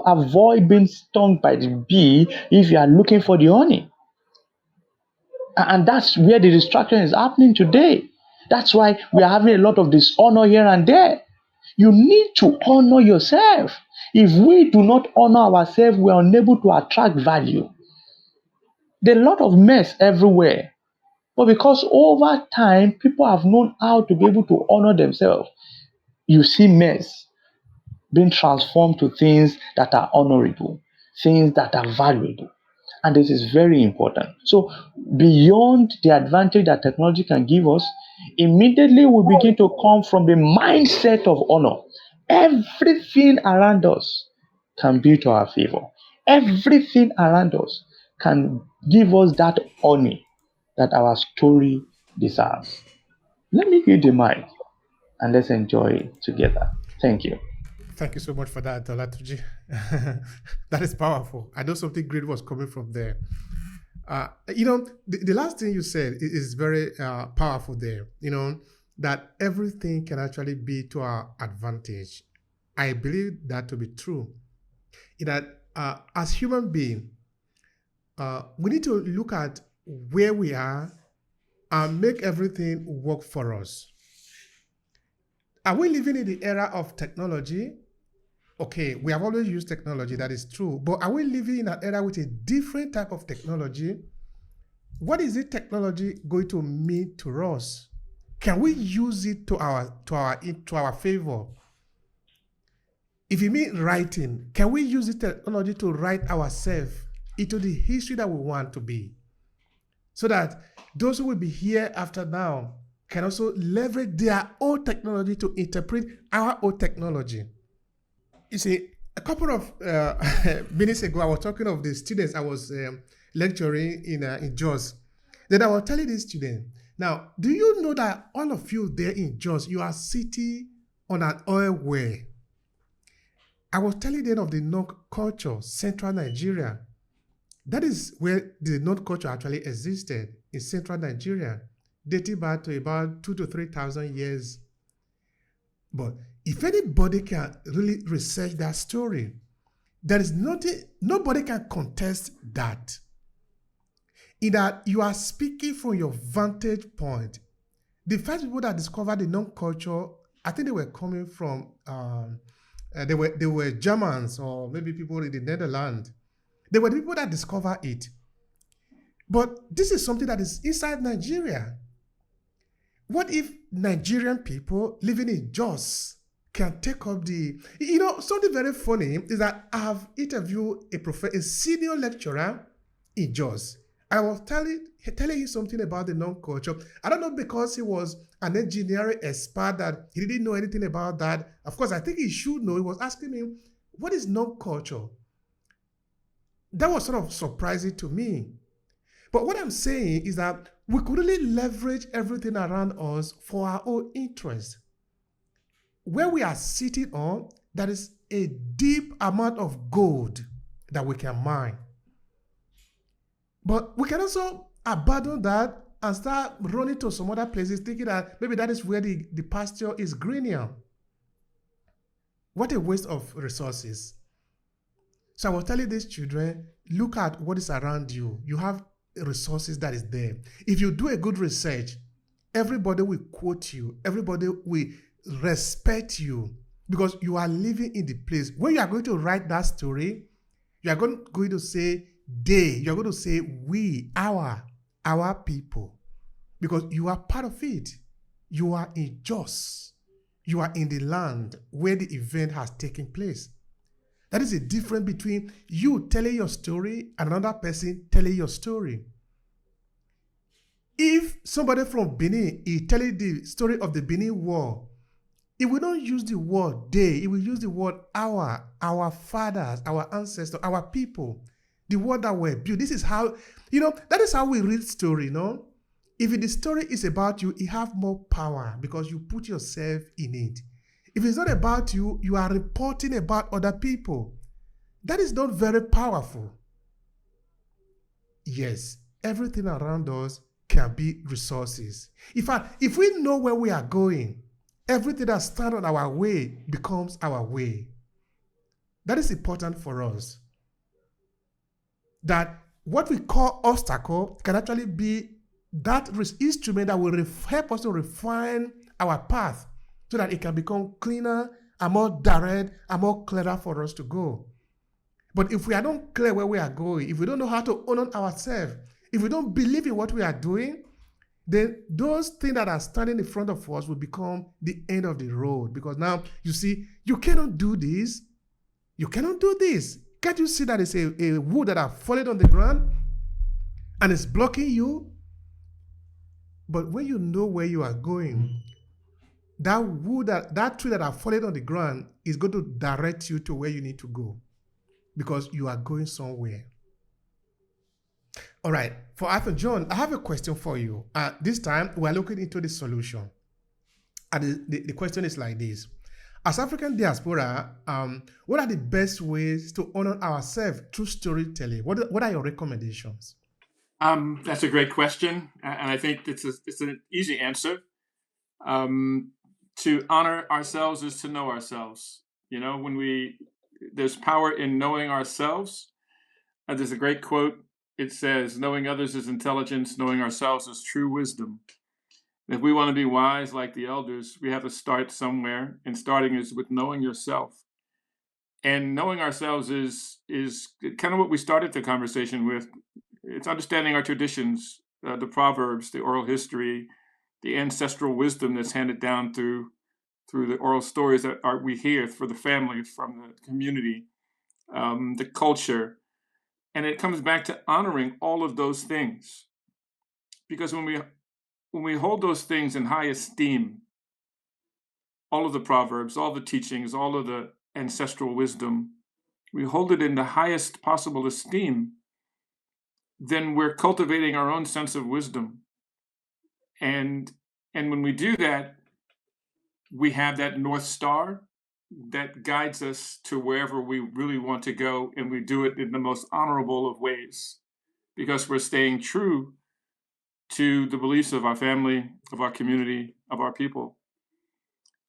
avoid being stung by the bee if you are looking for the honey. And that's where the distraction is happening today. That's why we are having a lot of dishonor here and there. You need to honor yourself. If we do not honor ourselves, we are unable to attract value. There's a lot of mess everywhere. But because over time, people have known how to be able to honor themselves, you see mess being transformed to things that are honorable, things that are valuable. And this is very important. So, beyond the advantage that technology can give us, immediately we begin to come from the mindset of honor. Everything around us can be to our favor. Everything around us can give us that honor that our story deserves. Let me give the mic and let's enjoy it together. Thank you. Thank you so much for that, Olatuji. That is powerful. I know something great was coming from there. The last thing you said is very powerful there, that everything can actually be to our advantage. I believe that to be true. That as human beings, we need to look at where we are and make everything work for us. Are we living in the era of technology? Okay, we have always used technology, that is true. But are we living in an era with a different type of technology? What is the technology going to mean to us? Can we use it to our favor? If you mean writing, can we use the technology to write ourselves into the history that we want to be? So that those who will be here after now can also leverage their own technology to interpret our own technology. You see, a couple of minutes ago, I was talking of the students I was lecturing in Jos. Then I was telling these students, now, do you know that all of you there in Jos, you are sitting on an oil well? I was telling them of the Nok culture, central Nigeria. That is where the Nok culture actually existed, in central Nigeria, dating back to about 2,000 to 3,000 years. But if anybody can really research that story, there is nobody can contest that. In that you are speaking from your vantage point. The first people that discovered the Nok culture, I think they were coming from, they were Germans or maybe people in the Netherlands. They were the people that discovered it. But this is something that is inside Nigeria. What if Nigerian people living in Jos can take up something very funny is that I have interviewed a senior lecturer in Jos. I was telling him something about the Nok culture. I don't know, because he was an engineering expert that he didn't know anything about that. Of course, I think he should know. He was asking me, what is Nok culture? That was sort of surprising to me. But what I'm saying is that we could really leverage everything around us for our own interest. Where we are sitting on, there is a deep amount of gold that we can mine. But we can also abandon that and start running to some other places, thinking that maybe that is where the pasture is greener. What a waste of resources. So I was telling these children, look at what is around you. You have resources that is there. If you do a good research, everybody will quote you. Everybody will respect you because you are living in the place. When you are going to write that story, you are going to say they. You are going to say we, our people, because you are part of it. You are in Jos. You are in the land where the event has taken place. That is the difference between you telling your story and another person telling your story. If somebody from Benin is telling the story of the Benin War, It will not use the word they, it will use the word our fathers, our ancestors, our people, the word that were built. This is how, that is how we read story, If the story is about you, it have more power because you put yourself in it. If it's not about you, you are reporting about other people. That is not very powerful. Yes, everything around us can be resources. In fact, if we know where we are going, everything that stands on our way becomes our way. That is important for us. That what we call obstacle can actually be that instrument that will help us to refine our path so that it can become cleaner and more direct and more clearer for us to go. But if we are not clear where we are going, if we don't know how to honor ourselves, if we don't believe in what we are doing, then those things that are standing in front of us will become the end of the road. Because now, you see, you cannot do this. You cannot do this. Can't you see that it's a wood that have fallen on the ground and it's blocking you? But when you know where you are going, that wood, that tree that have fallen on the ground is going to direct you to where you need to go because you are going somewhere. All right, for Arthur John, I have a question for you. This time, we're looking into the solution. And the question is like this. As African diaspora, what are the best ways to honor ourselves through storytelling? What are your recommendations? That's a great question, and I think it's an easy answer. To honor ourselves is to know ourselves. There's power in knowing ourselves. There's a great quote. It says, "Knowing others is intelligence, knowing ourselves is true wisdom." And if we want to be wise like the elders, we have to start somewhere, and starting is with knowing yourself. And knowing ourselves is kind of what we started the conversation with. It's understanding our traditions, the proverbs, the oral history, the ancestral wisdom that's handed down through the oral stories that we hear for the family, from the community, the culture. And it comes back to honoring all of those things. Because when we hold those things in high esteem, all of the proverbs, all the teachings, all of the ancestral wisdom, we hold it in the highest possible esteem, then we're cultivating our own sense of wisdom. And when we do that, we have that North Star that guides us to wherever we really want to go, and we do it in the most honorable of ways, because we're staying true to the beliefs of our family, of our community, of our people.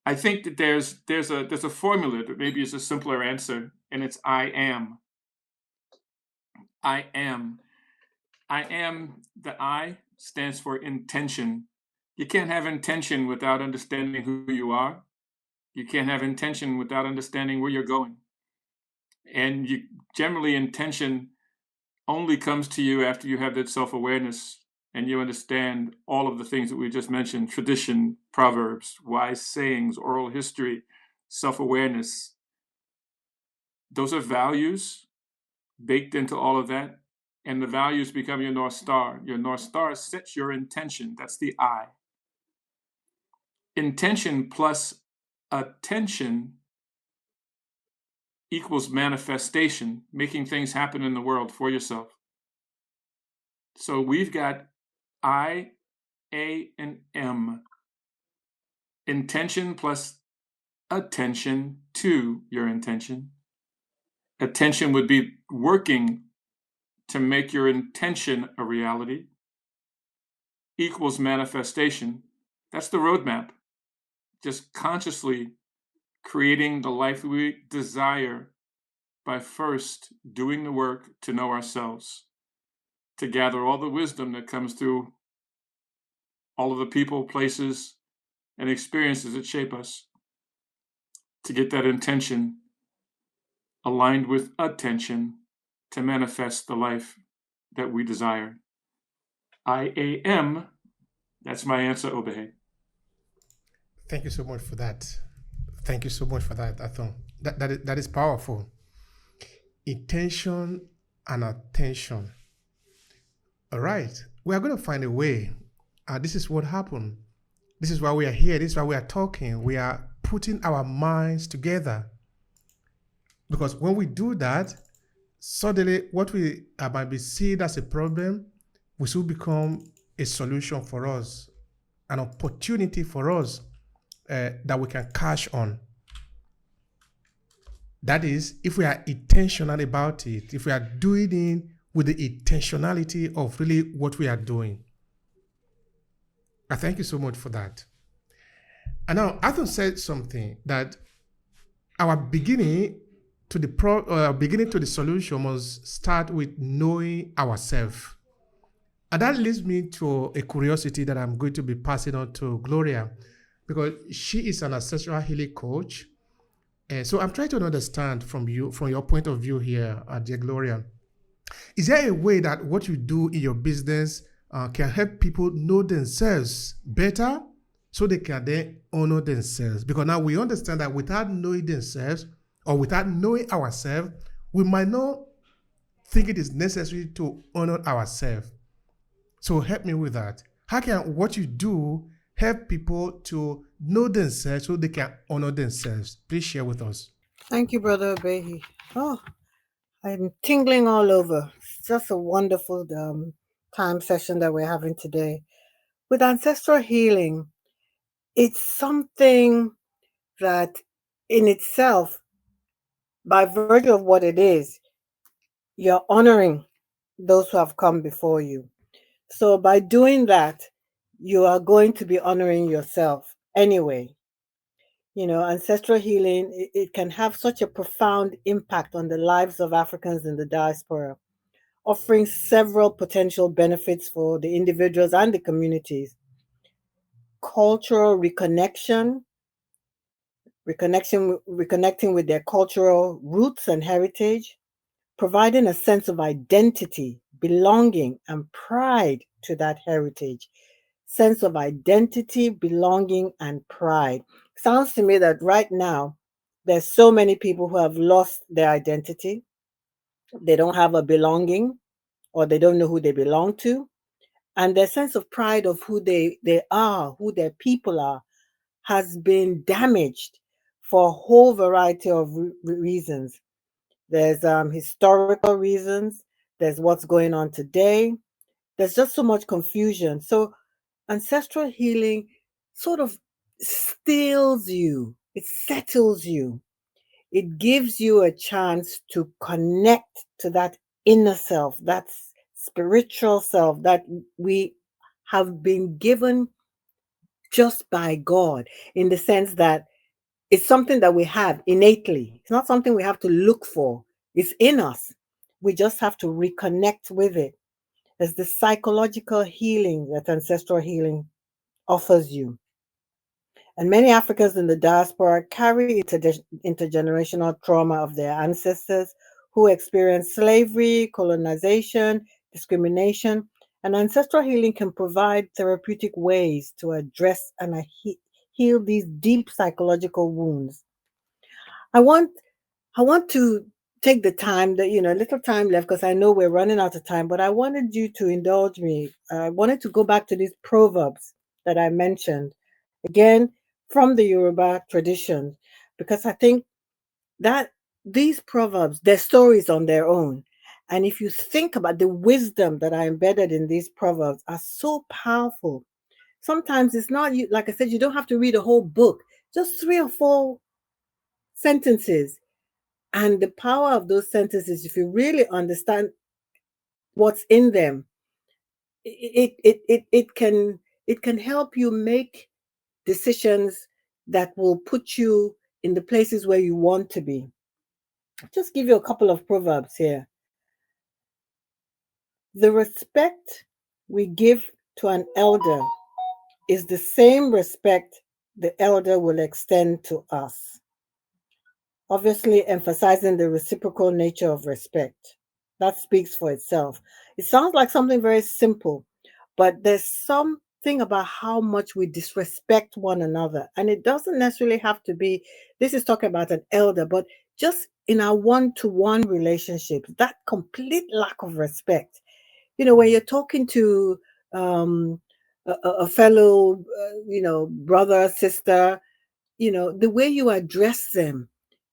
I think that there's a formula that maybe is a simpler answer, and it's I am. I am. I am, the I stands for intention. You can't have intention without understanding who you are. You can't have intention without understanding where you're going. And generally, intention only comes to you after you have that self-awareness and you understand all of the things that we just mentioned: tradition, proverbs, wise sayings, oral history, self-awareness. Those are values baked into all of that. And the values become your North Star. Your North Star sets your intention. That's the I. Intention plus attention equals manifestation, making things happen in the world for yourself. So we've got I, A, and M. Intention plus attention to your intention. Attention would be working to make your intention a reality, equals manifestation. That's the roadmap. Just consciously creating the life we desire by first doing the work to know ourselves, to gather all the wisdom that comes through all of the people, places, and experiences that shape us, to get that intention aligned with attention to manifest the life that we desire. I am. That's my answer, Obehe. Thank you so much for that. Thank you so much for that, Athon. That is powerful. Intention and attention. All right. We are going to find a way. This is what happened. This is why we are here. This is why we are talking. We are putting our minds together. Because when we do that, suddenly what we might be seen as a problem will soon become a solution for us, an opportunity for us that we can cash on. That is, if we are intentional about it, if we are doing it with the intentionality of really what we are doing. I thank you so much for that. And now, Arthur said something that our beginning to the solution must start with knowing ourselves. And that leads me to a curiosity that I'm going to be passing on to Gloria, because she is an ancestral healing coach. So I'm trying to understand from your point of view here, dear Gloria. Is there a way that what you do in your business can help people know themselves better so they can then honor themselves? Because now we understand that without knowing themselves or without knowing ourselves, we might not think it is necessary to honor ourselves. So help me with that. How can what you do help people to know themselves so they can honor themselves? Please share with us. Thank you, Brother Behi. Oh, I'm tingling all over. It's just a wonderful time session that we're having today. With ancestral healing, it's something that in itself, by virtue of what it is, you're honoring those who have come before you. So by doing that, you are going to be honoring yourself anyway. Ancestral healing, it can have such a profound impact on the lives of Africans in the diaspora, offering several potential benefits for the individuals and the communities. Cultural reconnecting with their cultural roots and heritage, providing a sense of identity, belonging, and pride to that heritage. Sense of identity, belonging, and pride. Sounds to me that right now, there's so many people who have lost their identity. They don't have a belonging, or they don't know who they belong to. And their sense of pride of who they are, who their people are, has been damaged for a whole variety of reasons. There's historical reasons, there's what's going on today, there's just so much confusion. So, ancestral healing sort of stills you, it settles you, it gives you a chance to connect to that inner self, that spiritual self that we have been given just by God, in the sense that it's something that we have innately. It's not something we have to look for. It's in us. We just have to reconnect with it. It's the psychological healing that ancestral healing offers you. And many Africans in the diaspora carry intergenerational trauma of their ancestors who experienced slavery, colonization, discrimination, and ancestral healing can provide therapeutic ways to address and heal these deep psychological wounds. I want I want to take the time that, little time left because I know we're running out of time, but I wanted you to indulge me. I wanted to go back to these proverbs that I mentioned again from the Yoruba tradition, because I think that these proverbs, they're stories on their own. And if you think about the wisdom that are embedded in these proverbs are so powerful. Sometimes it's not you, like I said, you don't have to read a whole book, just three or four sentences. And the power of those sentences, if you really understand what's in them, it can help you make decisions that will put you in the places where you want to be. I'll just give you a couple of proverbs here. The respect we give to an elder is the same respect the elder will extend to us. Obviously, emphasizing the reciprocal nature of respect. That speaks for itself. It sounds like something very simple, but there's something about how much we disrespect one another. And it doesn't necessarily have to be, this is talking about an elder, but just in our one to one relationships, that complete lack of respect. When you're talking to um, a fellow, brother, sister, the way you address them,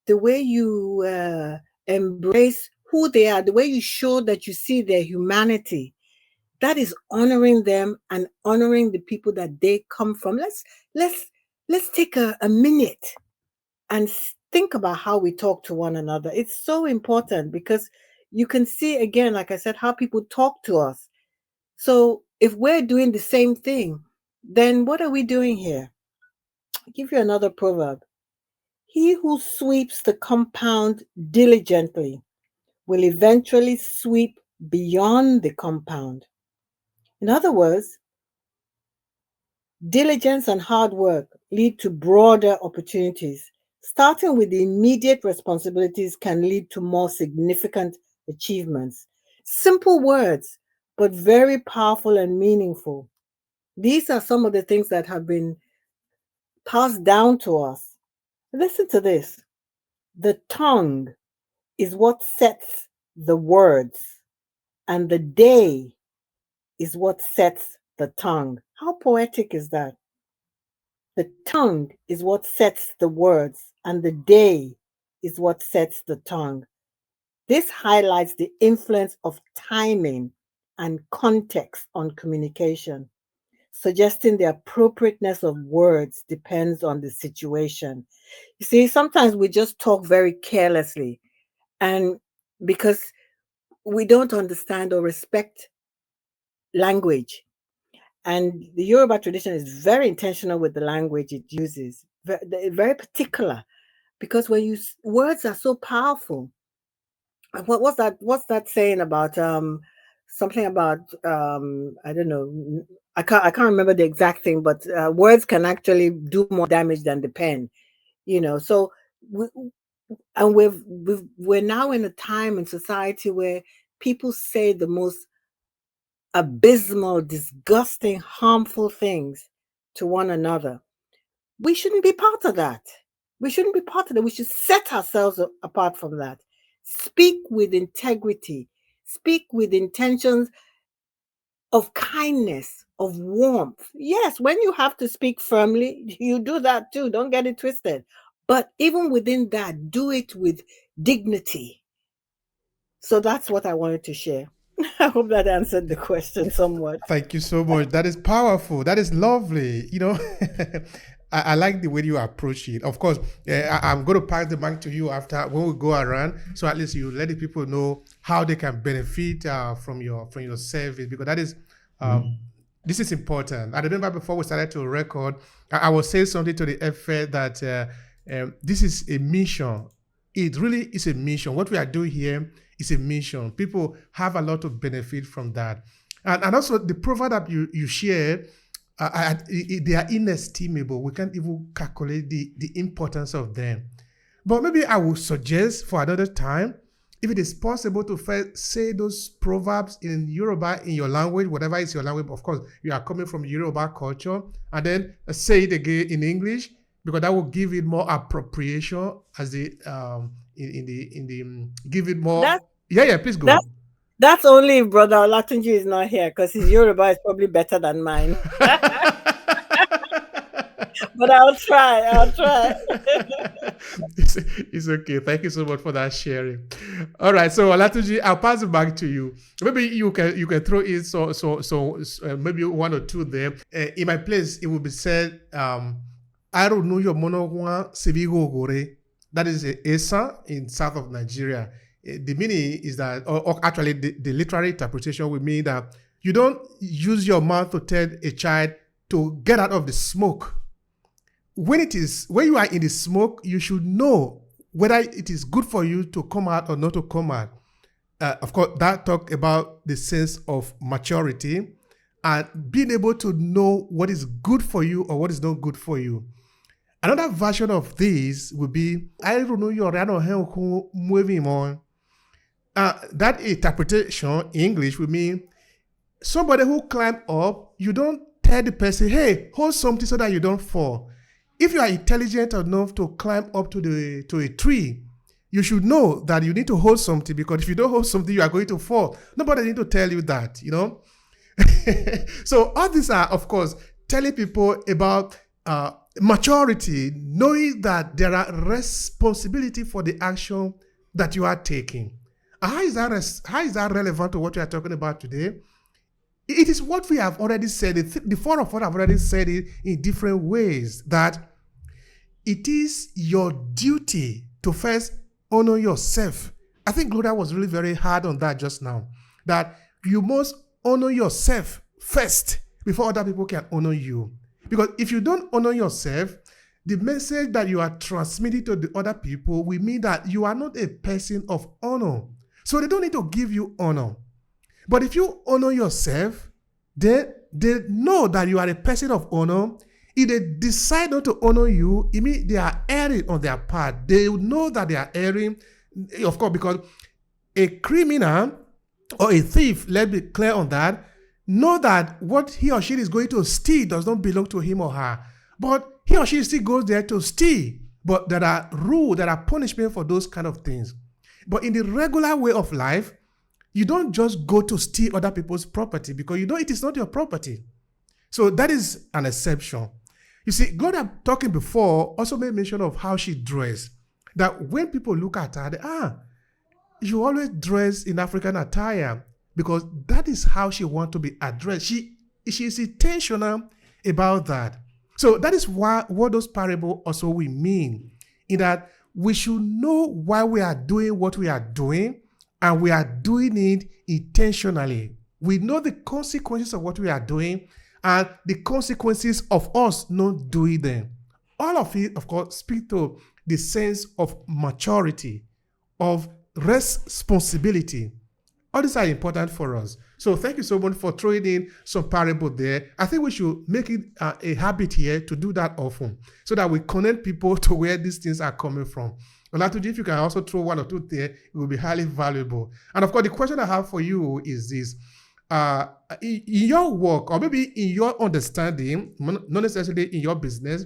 the way you embrace who they are, the way you show that you see their humanity, that is honoring them and honoring the people that they come from. Let's take a minute and think about how we talk to one another. It's so important because you can see again, like I said, how people talk to us. So if we're doing the same thing, then what are we doing here? I'll give you another proverb. He who sweeps the compound diligently will eventually sweep beyond the compound. In other words, diligence and hard work lead to broader opportunities. Starting with the immediate responsibilities can lead to more significant achievements. Simple words, but very powerful and meaningful. These are some of the things that have been passed down to us. Listen to this. The tongue is what sets the words, and the day is what sets the tongue. How poetic is that? The tongue is what sets the words, and the day is what sets the tongue. This highlights the influence of timing and context on communication, suggesting the appropriateness of words depends on the situation. You see, sometimes we just talk very carelessly, and because we don't understand or respect language. And the Yoruba tradition is very intentional with the language it uses, very particular, because words are so powerful. What's that saying about something about I don't know, I can't remember the exact thing, but words can actually do more damage than the pen, so we, and we're now in a time in society where people say the most abysmal, disgusting, harmful things to one another. We shouldn't be part of that. We shouldn't be part of that. We should set ourselves apart from that. Speak with integrity. Speak with intentions of kindness, of warmth. Yes, when you have to speak firmly, you do that too. Don't get it twisted. But even within that, do it with dignity. So that's what I wanted to share. I hope that answered the question somewhat. Thank you so much. That is powerful. That is lovely. I like the way you approach it. Of course, I'm going to pass the mic to you after when we go around, so at least you let the people know how they can benefit from your service, because that is this is important. I remember before we started to record, I was saying something to the effect that this is a mission. It really is a mission. What we are doing here is a mission. People have a lot of benefit from that. And also the proverb that you share, they are inestimable. We can't even calculate the importance of them. But maybe I will suggest for another time, if it is possible to first say those proverbs in Yoruba, in your language, whatever is your language. Of course, you are coming from Yoruba culture, and then say it again in English, because that will give it more appropriation as the give it more. Yeah, please go. That's only if Brother Olatunji is not here, because his Yoruba is probably better than mine. But I'll try. It's okay. Thank you so much for that sharing. All right, so Olatunji, I'll pass it back to you. Maybe you can throw in so maybe one or two there. In my place, it will be said, I don't know your monogwa sebigo gore. That is Esa in south of Nigeria. The meaning is that, or actually the literary interpretation would mean that you don't use your mouth to tell a child to get out of the smoke. When you are in the smoke, you should know whether it is good for you to come out or not to come out. Of course, that talk about the sense of maturity and being able to know what is good for you or what is not good for you. Another version of this would be, I don't know your moving on. That interpretation in English would mean somebody who climb up, you don't tell the person, hey, hold something so that you don't fall. If you are intelligent enough to climb up to a tree, you should know that you need to hold something, because if you don't hold something, you are going to fall. Nobody need to tell you that, So all these are, of course, telling people about Maturity, knowing that there are responsibility for the action that you are taking. How is that relevant to what we are talking about today? It is what we have already said. The four of us have already said it in different ways, that it is your duty to first honor yourself. I think Gloria was really very hard on that just now, that you must honor yourself first before other people can honor you. Because if you don't honor yourself, the message that you are transmitting to the other people will mean that you are not a person of honor. So they don't need to give you honor. But if you honor yourself, then they know that you are a person of honor. If they decide not to honor you, it means they are erring on their part. They know that they are erring, of course, because a criminal or a thief, let's be clear on that, know that what he or she is going to steal does not belong to him or her. But he or she still goes there to steal. But there are rules, there are punishments for those kind of things. But in the regular way of life, you don't just go to steal other people's property because you know it is not your property. So that is an exception. You see, Gloria talking before also made mention of how she dressed. That when people look at her, you always dress in African attire, because that is how she wants to be addressed. She is intentional about that. So that is what those parables also will mean, in that we should know why we are doing what we are doing, and we are doing it intentionally. We know the consequences of what we are doing and the consequences of us not doing them. All of it, of course, speak to the sense of maturity, of responsibility. All these are important for us. So thank you so much for throwing in some parable there. I think we should make it a habit here to do that often, so that we connect people to where these things are coming from. Olatuji, if you can also throw one or two there, it will be highly valuable. And of course, the question I have for you is this. In your work, or maybe in your understanding, not necessarily in your business,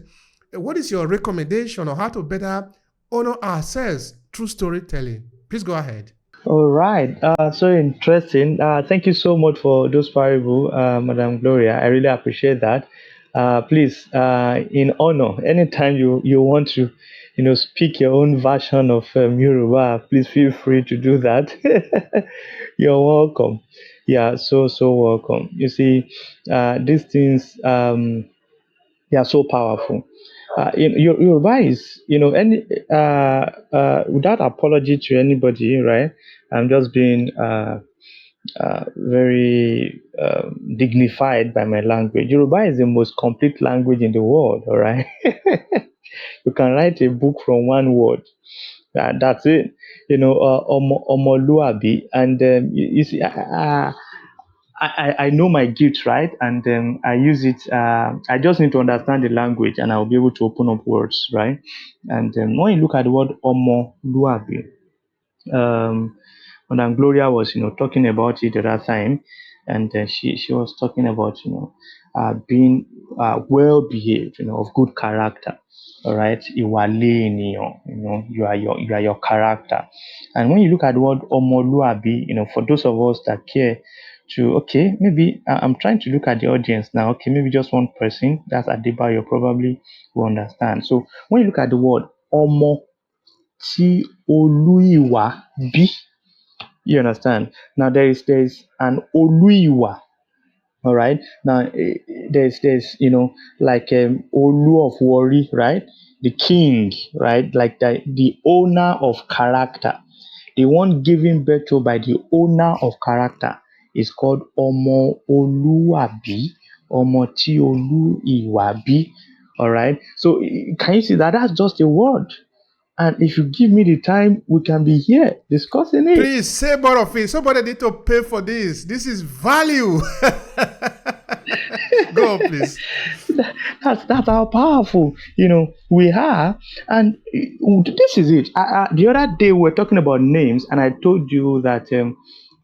what is your recommendation on how to better honor ourselves through storytelling? Please go ahead. All right. So interesting. Thank you so much for those parable, Madam Gloria. I really appreciate that. Please, in honor, anytime you want to, speak your own version of Yoruba, please feel free to do that. You're welcome. Yeah, so welcome. You see, these things, they are so powerful. Yoruba is, any without apology to anybody, right? I'm just being very dignified by my language. Yoruba is the most complete language in the world, all right? You can write a book from one word. That's it. Omoluabi. And you see, I know my gift, right? And I use it. I just need to understand the language, and I'll be able to open up words, right? And when you look at the word omoluabi, um, Madam Gloria was, talking about it at that time, and she was talking about, being well behaved, of good character. All right, you are your character. And when you look at the word omoluabi, for those of us that care to, okay, maybe I'm trying to look at the audience now. Okay, maybe just one person, that's Adebayo, probably will understand. So when you look at the word omo ti oluiwa bi, you understand? Now there is an oluiwa. All right. Now there's like Olu of Wari, right? The king, right? Like the owner of character, the one given birth to by the owner of character is called Omo Oluwabi, Omo Ti Olu Iwabi. All right. So can you see that that's just a word? And if you give me the time, we can be here discussing it. Please say more of it. Somebody need to pay for this. This is value. Go on, please. That's how powerful we are. And this is it. The other day we were talking about names, and I told you that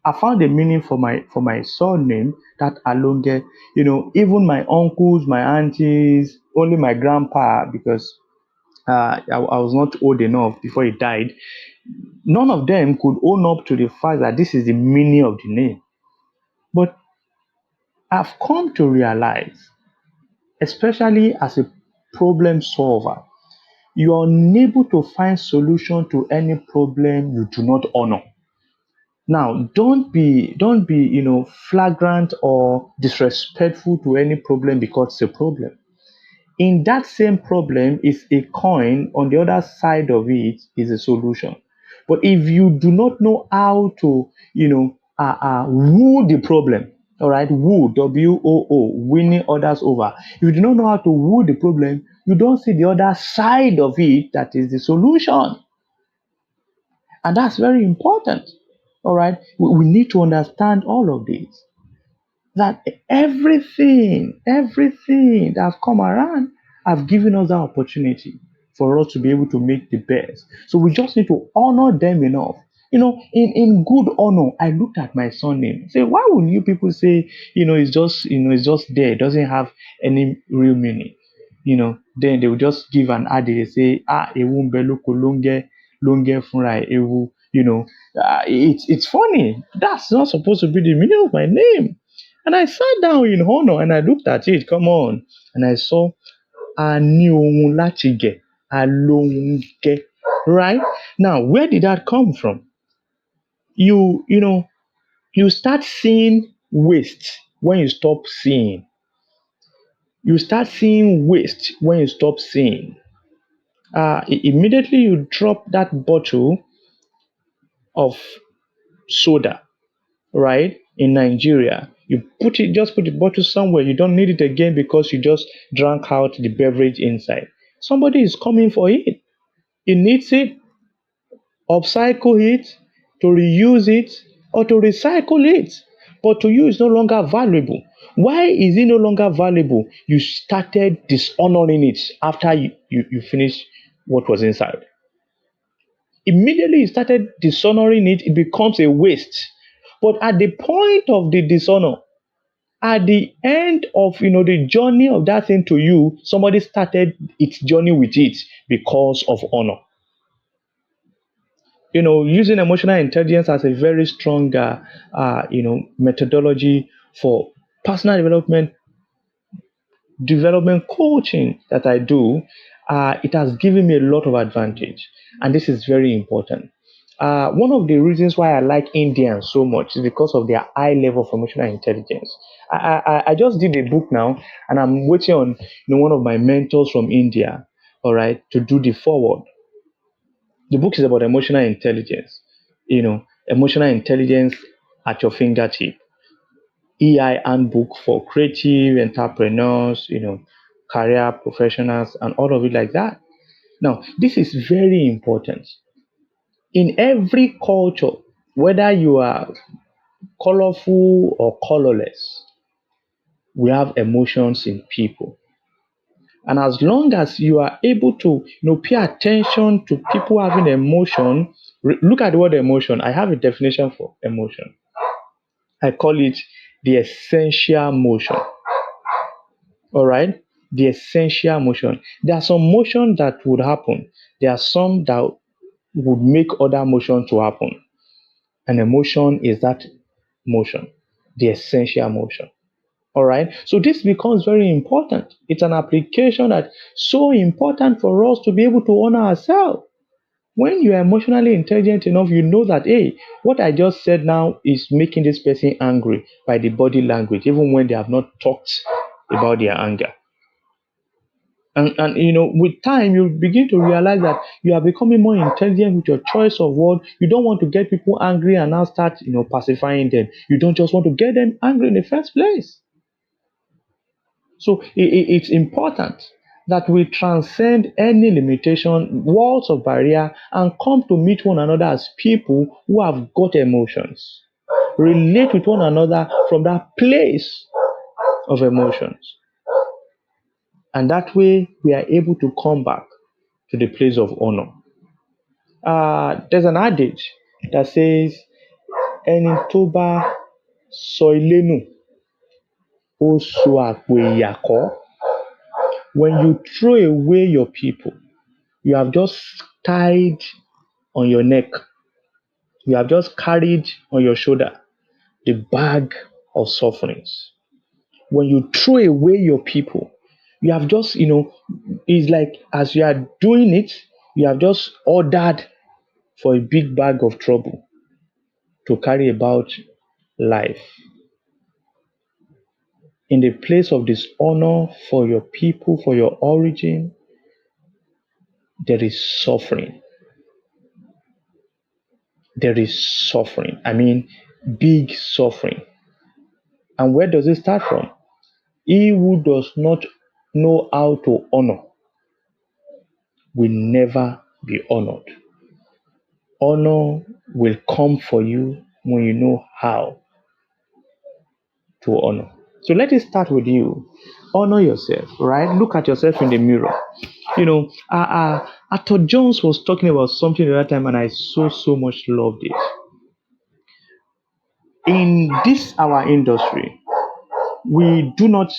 I found a meaning for my surname, that Alonge. Even my uncles, my aunties, only my grandpa, because I was not old enough before he died. None of them could own up to the fact that this is the meaning of the name. But I've come to realize, especially as a problem solver. You are unable to find solution to any problem you do not honor. Now, don't be flagrant or disrespectful to any problem because it's a problem. In that same problem is a coin, on the other side of it is a solution. But if you do not know how to woo the problem, all right, woo, WOO, winning others over. If you do not know how to woo the problem, you don't see the other side of it, that is the solution. And that's very important. All right, we need to understand all of this, that everything that have come around have given us that opportunity for us to be able to make the best. So we just need to honor them enough. In good honor, I looked at my son name. Say, why would you people say, it's just there, it doesn't have any real meaning? Then they will just give an ad, they say, ewu mbeloko longe funra ewu, it's funny. That's not supposed to be the meaning of my name. And I sat down in honor and I looked at it. Come on. And I saw a ní ohun láti gẹ̀, a lóhun gẹ̀. Right? Now, where did that come from? You start seeing waste when you stop seeing. You start seeing waste when you stop seeing. Immediately you drop that bottle of soda, right, in Nigeria. You just put the bottle somewhere. You don't need it again because you just drank out the beverage inside. Somebody is coming for it. He needs it, upcycle it, to reuse it, or to recycle it. But to you, it's no longer valuable. Why is it no longer valuable? You started dishonoring it after you finished what was inside. Immediately you started dishonoring it, it becomes a waste. But at the point of the dishonor, at the end of the journey of that thing to you, somebody started its journey with it because of honor. Using emotional intelligence as a very strong methodology for personal development coaching that I do, it has given me a lot of advantage, and this is very important. One of the reasons why I like Indians so much is because of their high level of emotional intelligence. I just did a book now, and I'm waiting on one of my mentors from India, all right, to do the forward. The book is about emotional intelligence. Emotional intelligence at your fingertip. EI handbook for creative entrepreneurs, career professionals, and all of it like that. Now, this is very important. In every culture, whether you are colorful or colorless, we have emotions in people. And as long as you are able to pay attention to people having emotion, look at the word emotion. I have a definition for emotion. I call it the essential motion. All right? The essential motion. There are some motion that would happen. There are some that would make other motion to happen. An emotion is that motion, the essential motion. All right. So this becomes very important. It's an application that's so important for us to be able to honor ourselves. When you are emotionally intelligent enough, you know that, hey, what I just said now is making this person angry by the body language, even when they have not talked about their anger. And with time, you begin to realize that you are becoming more intelligent with your choice of word. You don't want to get people angry and now start, pacifying them. You don't just want to get them angry in the first place. So it's important that we transcend any limitation, walls of barrier, and come to meet one another as people who have got emotions. Relate with one another from that place of emotions. And that way, we are able to come back to the place of honor. There's an adage that says, ẹni tó bá sọ ilé nù, ó so àpò ìyàkọ́. When you throw away your people, you have just tied on your neck, you have just carried on your shoulder the bag of sufferings. When you throw away your people, You have just, it's like as you are doing it, you have just ordered for a big bag of trouble to carry about life. In the place of dishonor for your people, for your origin, there is suffering. There is suffering. I mean, big suffering. And where does it start from? He who does not know how to honor will never be honored. Honor will come for you when you know how to honor. So let it start with you. Honor yourself, right? Look at yourself in the mirror. Arthur Jones was talking about something at that time, and I so much loved it. In this our industry, we do not,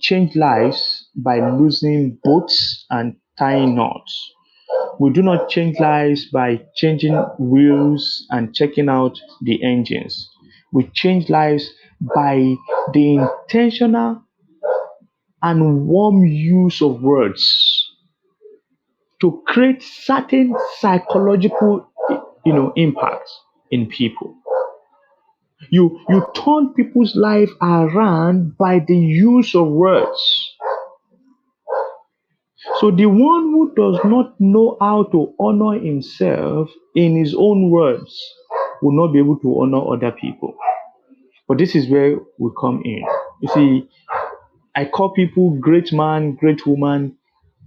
change lives by losing boats and tying knots. We do not change lives by changing wheels and checking out the engines. We change lives by the intentional and warm use of words to create certain psychological, impact in people. You turn people's life around by the use of words. So the one who does not know how to honor himself in his own words will not be able to honor other people. But this is where we come in. You see, I call people great man, great woman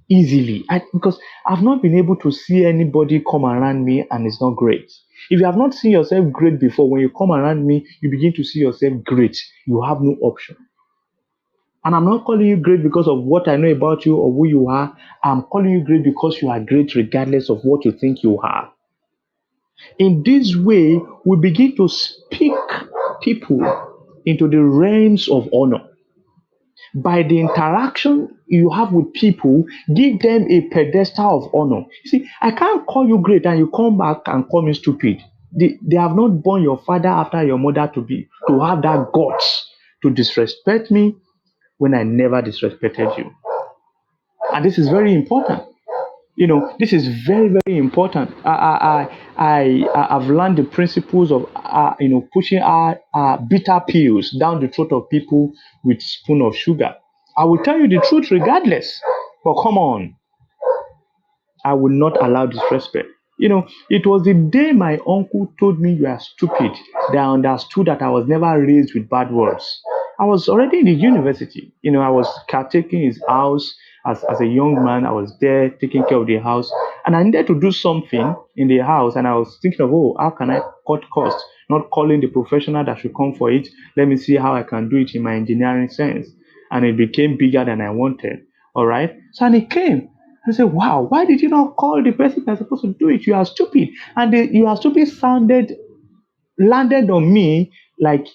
easily because I've not been able to see anybody come around me and it's not great. If you have not seen yourself great before, when you come around me, you begin to see yourself great. You have no option. And I'm not calling you great because of what I know about you or who you are. I'm calling you great because you are great regardless of what you think you are. In this way, we begin to speak people into the realms of honor. By the interaction you have with people, give them a pedestal of honor. You see, I can't call you great and you come back and call me stupid. They have not born your father after your mother to have that guts to disrespect me when I never disrespected you. And this is very important. This is very important. I've learned the principles of pushing our bitter pills down the throat of people with spoon of sugar. I will tell you the truth regardless. But come on, I will not allow disrespect. It was the day my uncle told me you are stupid that I understood that I was never raised with bad words. I was already in the university. I was caretaking his house as a young man. I was there taking care of the house. And I needed to do something in the house. And I was thinking of, oh, how can I cut costs? Not calling the professional that should come for it. Let me see how I can do it in my engineering sense. And it became bigger than I wanted. All right. So, and it came. I said, wow, why did you not call the person that's supposed to do it? You are stupid. And the you are stupid landed on me like,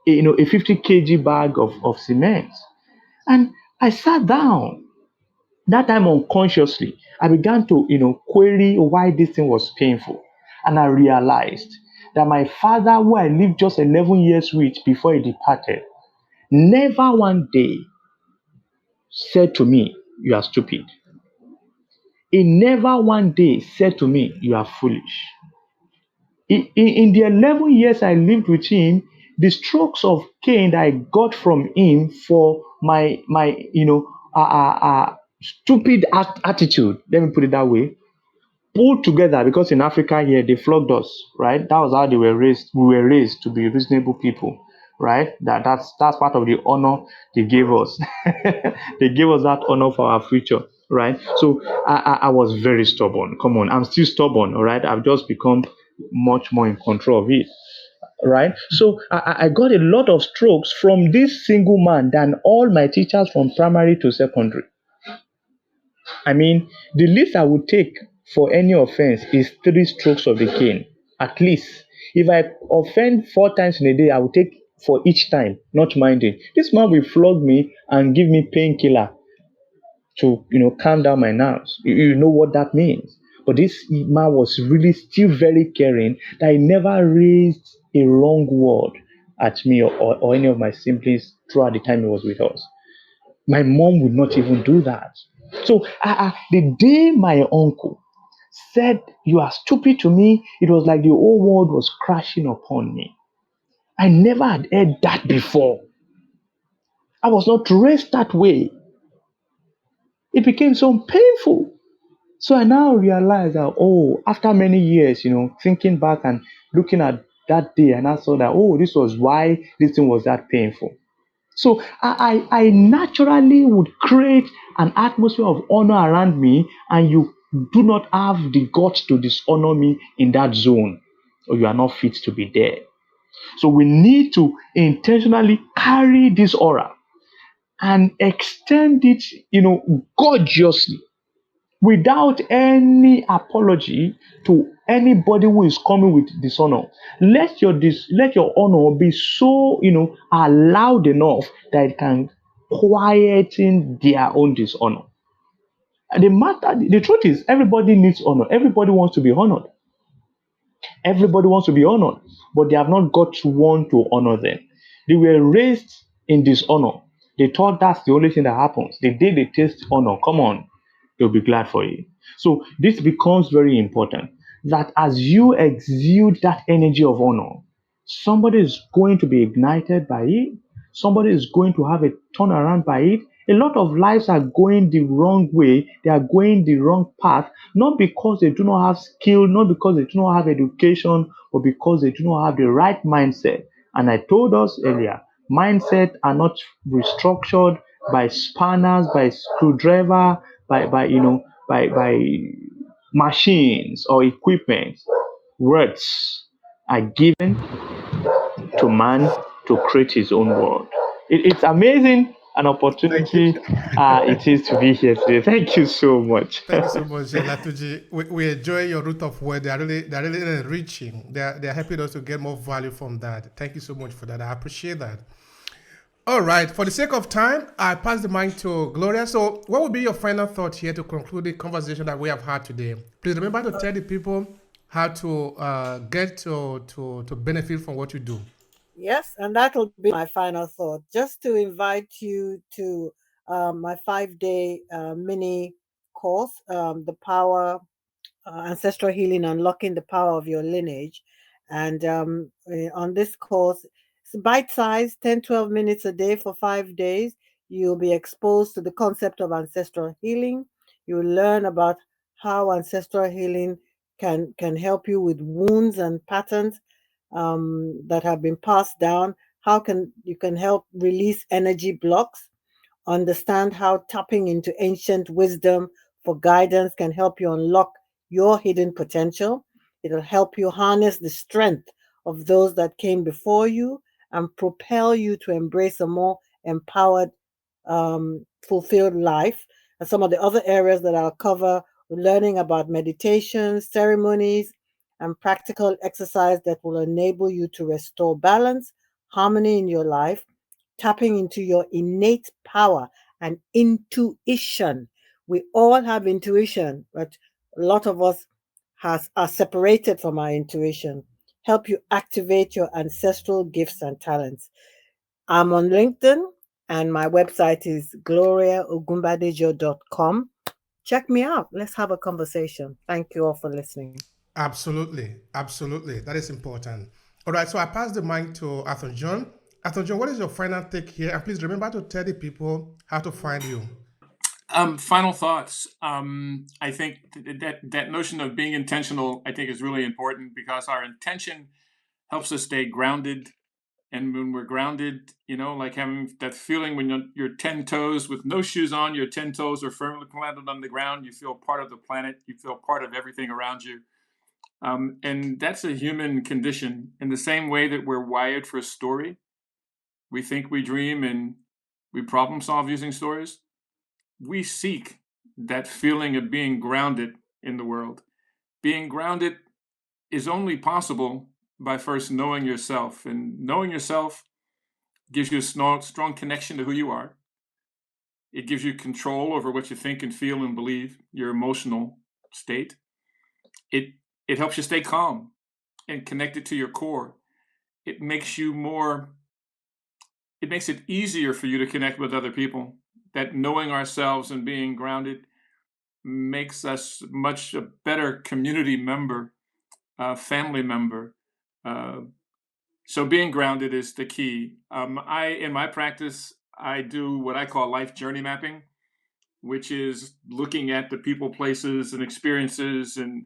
a 50 kg bag of cement. And I sat down. That time unconsciously, I began to, query why this thing was painful. And I realized that my father, who I lived just 11 years with before he departed, never one day said to me, you are stupid. He never one day said to me, you are foolish. In the 11 years I lived with him, the strokes of cane that I got from him for my stupid attitude, let me put it that way, pulled together, because in Africa here they flogged us, right? That was how they were raised. We were raised to be reasonable people, right? That's part of the honor they gave us. They gave us that honor for our future, right? So I was very stubborn. Come on, I'm still stubborn, all right? I've just become much more in control of it, right? So I got a lot of strokes from this single man than all my teachers from primary to secondary. I mean, the least I would take for any offense is 3 strokes of the cane, at least. If I offend 4 times in a day, I will take for each time, not minding. This man will flog me and give me painkiller to, calm down my nerves. You know what that means. But this man was really still very caring that he never raised a wrong word at me or any of my siblings throughout the time he was with us. My mom would not even do that. So the day my uncle said, "You are stupid," to me, it was like the whole world was crashing upon me. I never had heard that before. I was not raised that way. It became so painful. So I now realize that, oh, after many years, thinking back and looking at that day, and I saw that, oh, this was why this thing was that painful. So I naturally would create an atmosphere of honor around me, and you do not have the guts to dishonor me in that zone, or you are not fit to be there. So we need to intentionally carry this aura and extend it, gorgeously, without any apology to anybody who is coming with dishonor. Let your honor be so, loud enough that it can quieten their own dishonor. And the truth is, everybody needs honor. Everybody wants to be honored. Everybody wants to be honored, but they have not got one to honor them. They were raised in dishonor. They thought that's the only thing that happens. The day they taste honor, come on, they'll be glad for you. So this becomes very important, that as you exude that energy of honor, somebody is going to be ignited by it. Somebody is going to have a turnaround by it. A lot of lives are going the wrong way. They are going the wrong path, not because they do not have skill, not because they do not have education, but because they do not have the right mindset. And I told us earlier, mindset are not restructured by spanners, by screwdriver, by machines or equipment. Words are given to man to create his own world. It's amazing an Thank you. opportunity it is to be here today. Thank you so much. Thank you so much, Latuji. We enjoy your root of word. They're really enriching. They're helping us to get more value from that. Thank you so much for that. I appreciate that. All right. For the sake of time, I pass the mic to Gloria. So, what would be your final thought here to conclude the conversation that we have had today? Please remember to tell the people how to get to benefit from what you do. Yes, and that'll be my final thought. Just to invite you to my 5-day mini course, The Power Ancestral Healing, Unlocking the Power of Your Lineage. And on this course, it's bite sized, 10, 12 minutes a day for 5 days. You'll be exposed to the concept of ancestral healing. You'll learn about how ancestral healing can help you with wounds and patterns that have been passed down. How can you can help release energy blocks, understand how tapping into ancient wisdom for guidance can help you unlock your hidden potential. It'll help you harness the strength of those that came before you and propel you to embrace a more empowered, fulfilled life. And some of the other areas that I'll cover, learning about meditation, ceremonies, and practical exercise that will enable you to restore balance, harmony in your life, tapping into your innate power and intuition. We all have intuition, but a lot of us are separated from our intuition. Help you activate your ancestral gifts and talents. I'm on LinkedIn and my website is gloriaogumbadejo.com. Check me out. Let's have a conversation. Thank you all for listening. Absolutely. Absolutely. That is important. All right. So, I pass the mic to Arthur John. Arthur John, what is your final take here? And please remember to tell the people how to find you. Final thoughts. I think that notion of being intentional, I think, is really important because our intention helps us stay grounded. And when we're grounded, like having that feeling when you're 10 toes with no shoes on, your 10 toes are firmly planted on the ground. You feel part of the planet. You feel part of everything around you. And that's a human condition. In the same way that we're wired for a story, we think, we dream, and we problem solve using stories. We seek that feeling of being grounded in the world. Being grounded is only possible by first knowing yourself. And knowing yourself gives you a strong connection to who you are. It gives you control over what you think and feel and believe, your emotional state. It helps you stay calm and connected to your core. It makes it easier for you to connect with other people that knowing ourselves and being grounded makes us much a better community member, family member. Uh, so being grounded is the key. In my practice, I do what I call life journey mapping, which is looking at the people, places, and experiences in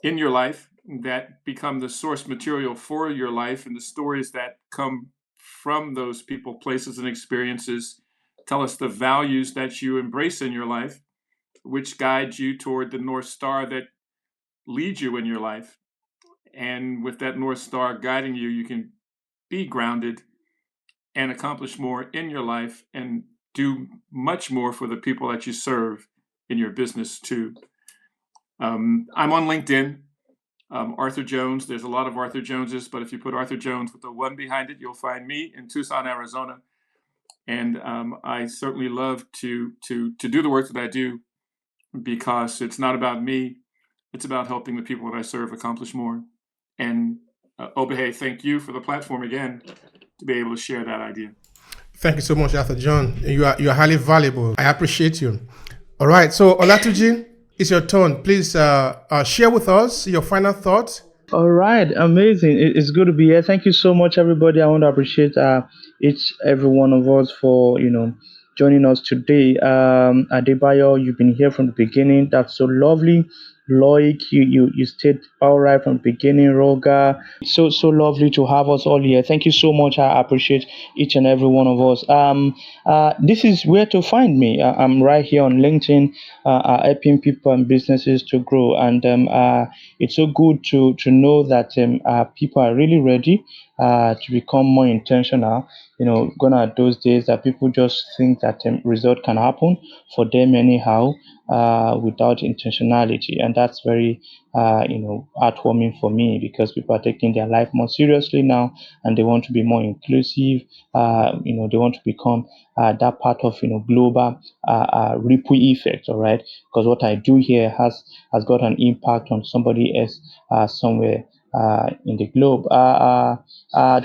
your life that become the source material for your life, and the stories that come from those people, places, and experiences tell us the values that you embrace in your life, which guide you toward the North Star that leads you in your life. And with that North Star guiding you, you can be grounded and accomplish more in your life and do much more for the people that you serve in your business too. I'm on LinkedIn, Arthur Jones. There's a lot of Arthur Joneses, but if you put Arthur Jones with the one behind it, you'll find me in Tucson, Arizona. And I certainly love to do the work that I do, because it's not about me. It's about helping the people that I serve accomplish more. And Obehe, thank you for the platform again to be able to share that idea. Thank you so much, Arthur John. You are highly valuable. I appreciate you. All right. So Olatuji, it's your turn. Please share with us your final thoughts. All right, amazing. It's good to be here. Thank you so much, everybody. I want to appreciate each every one of us for joining us today. Adebayo, you've been here from the beginning. That's so lovely. Loic, you stayed all right from the beginning. Roga, so lovely to have us all here. Thank you so much. I appreciate each and every one of us. This is where to find me. I'm right here on LinkedIn, helping people and businesses to grow. And it's so good to know that people are really ready to become more intentional. Gone are those days that people just think that result can happen for them anyhow, without intentionality, and that's very heartwarming for me, because people are taking their life more seriously now, and they want to be more inclusive. They want to become that part of global ripple effect. All right, because what I do here has got an impact on somebody else somewhere in the globe.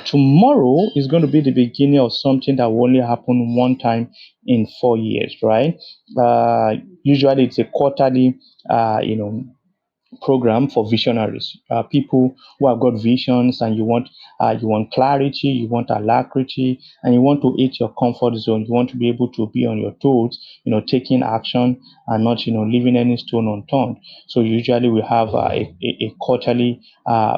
Tomorrow is going to be the beginning of something that will only happen one time in 4 years, right? Usually it's a quarterly, program for visionaries, people who have got visions, and you want clarity, you want alacrity, and you want to hit your comfort zone. You want to be able to be on your toes, taking action, and not leaving any stone unturned. So usually we have a quarterly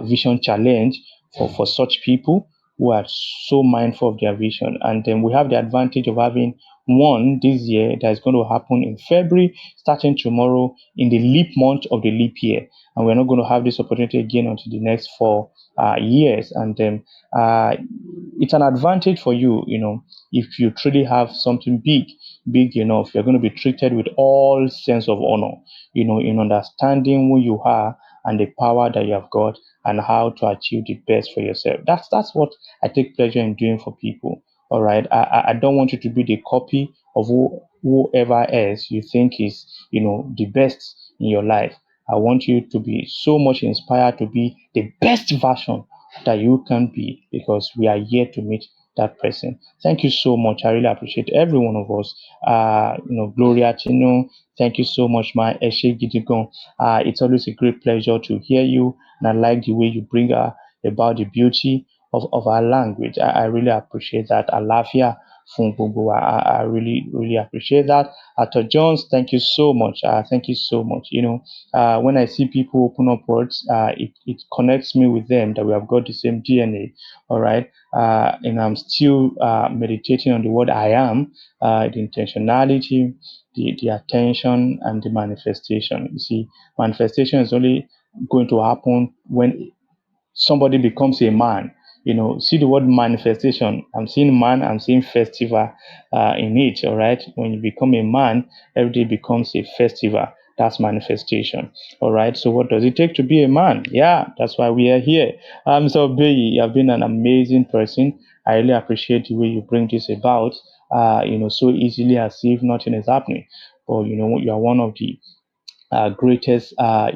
vision challenge for such people who are so mindful of their vision. And then we have the advantage of having one this year that is going to happen in February, starting tomorrow, in the leap month of the leap year. And we're not going to have this opportunity again until the next 4 years. And then it's an advantage for you, if you truly have something big enough, you're going to be treated with all sense of honor, in understanding who you are and the power that you have got, and how to achieve the best for yourself. That's what I take pleasure in doing for people. All right. I don't want you to be the copy of whoever else you think is, the best in your life. I want you to be so much inspired to be the best version that you can be, because we are here to meet that person. Thank you so much. I really appreciate every one of us. Gloria Chino, thank you so much, my Eshe Gidigon. It's always a great pleasure to hear you, and I like the way you bring about the beauty of our language. I really appreciate that. Alafia Fungugu. I really, really appreciate that. Ato Jones, thank you so much. Thank you so much. When I see people open up words, it connects me with them, that we have got the same DNA. All right. And I'm still meditating on the word I am, the intentionality, the attention, and the manifestation. You see, manifestation is only going to happen when somebody becomes a man. See the word manifestation. I'm seeing man, I'm seeing festival in it. All right. When you become a man, every day becomes a festival. That's manifestation. All right. So what does it take to be a man? Yeah, that's why we are here. So Bay, you have been an amazing person. I really appreciate the way you bring this about. So easily, as if nothing is happening. But you are one of the greatest uh,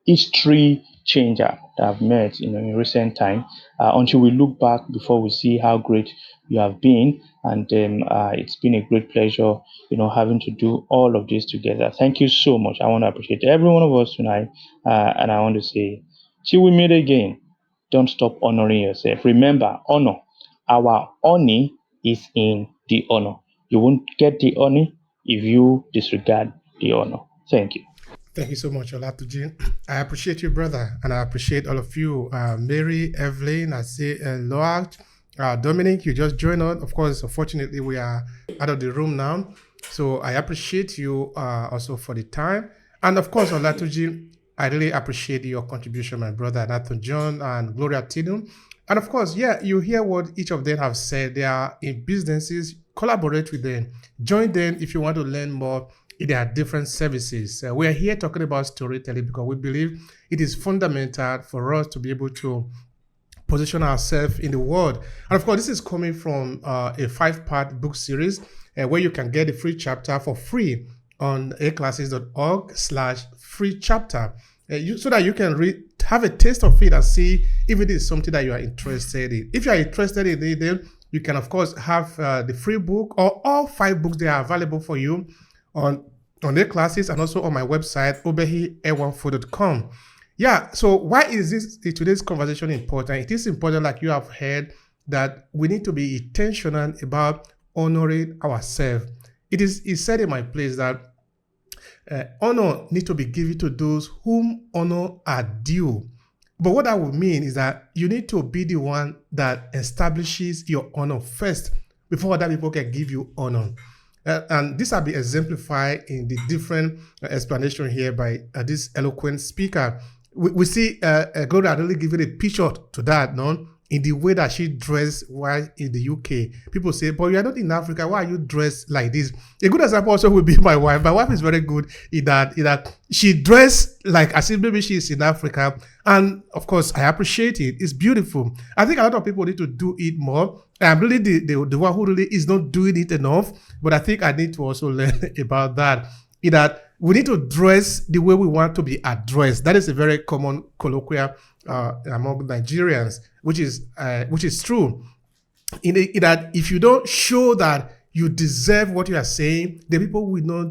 history changer that I've met in recent time. Until we look back before we see how great you have been, and it's been a great pleasure, having to do all of this together. Thank you so much. I want to appreciate every one of us tonight, and I want to say, till we meet again, don't stop honoring yourself. Remember, honor. Our honor is in the honor. You won't get the honor if you disregard the honor. Thank you. Thank you so much, Olatuji. I appreciate you, brother, and I appreciate all of you. Mary, Evelyn, I say Loach, Dominic, you just joined on. Of course, unfortunately, we are out of the room now. So I appreciate you also for the time. And of course, Olatuji, I really appreciate your contribution, my brother, Nathan John and Gloria Tidum. And of course, yeah, you hear what each of them have said. They are in businesses, collaborate with them, join them if you want to learn more in their different services. We are here talking about storytelling because we believe it is fundamental for us to be able to position ourselves in the world. And of course, this is coming from a 5-part book series where you can get a free chapter for free on aclasses.org/free chapter. So that you can have a taste of it and see if it is something that you are interested in. If you are interested in it, then you can, of course, have the free book or all 5 books. They are available for you on their classes and also on my website, obehi.com. Yeah, so why is today's conversation important? It is important, like you have heard, that we need to be intentional about honoring ourselves. It's said in my place that honor needs to be given to those whom honor are due. But what that would mean is that you need to be the one that establishes your honor first before other people can give you honor. And this will be exemplified in the different explanation here by this eloquent speaker. We see Gloria really giving a picture to that, no? In the way that she dressed while in the UK. People say, but you are not in Africa. Why are you dressed like this? A good example also will be my wife. My wife is very good in that she dressed like as if maybe she is in Africa. And of course, I appreciate it. It's beautiful. I think a lot of people need to do it more. I'm really the one who really is not doing it enough. But I think I need to also learn about that. In that we need to dress the way we want to be addressed. That is a very common colloquial among Nigerians, which is true. In that if you don't show that you deserve what you are saying, the people will not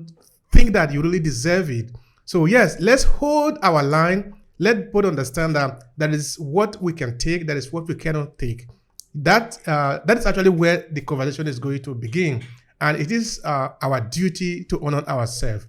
think that you really deserve it. So yes, let's hold our line. Let both understand that is what we can take, that is what we cannot take. That is actually where the conversation is going to begin. And it is our duty to honor ourselves.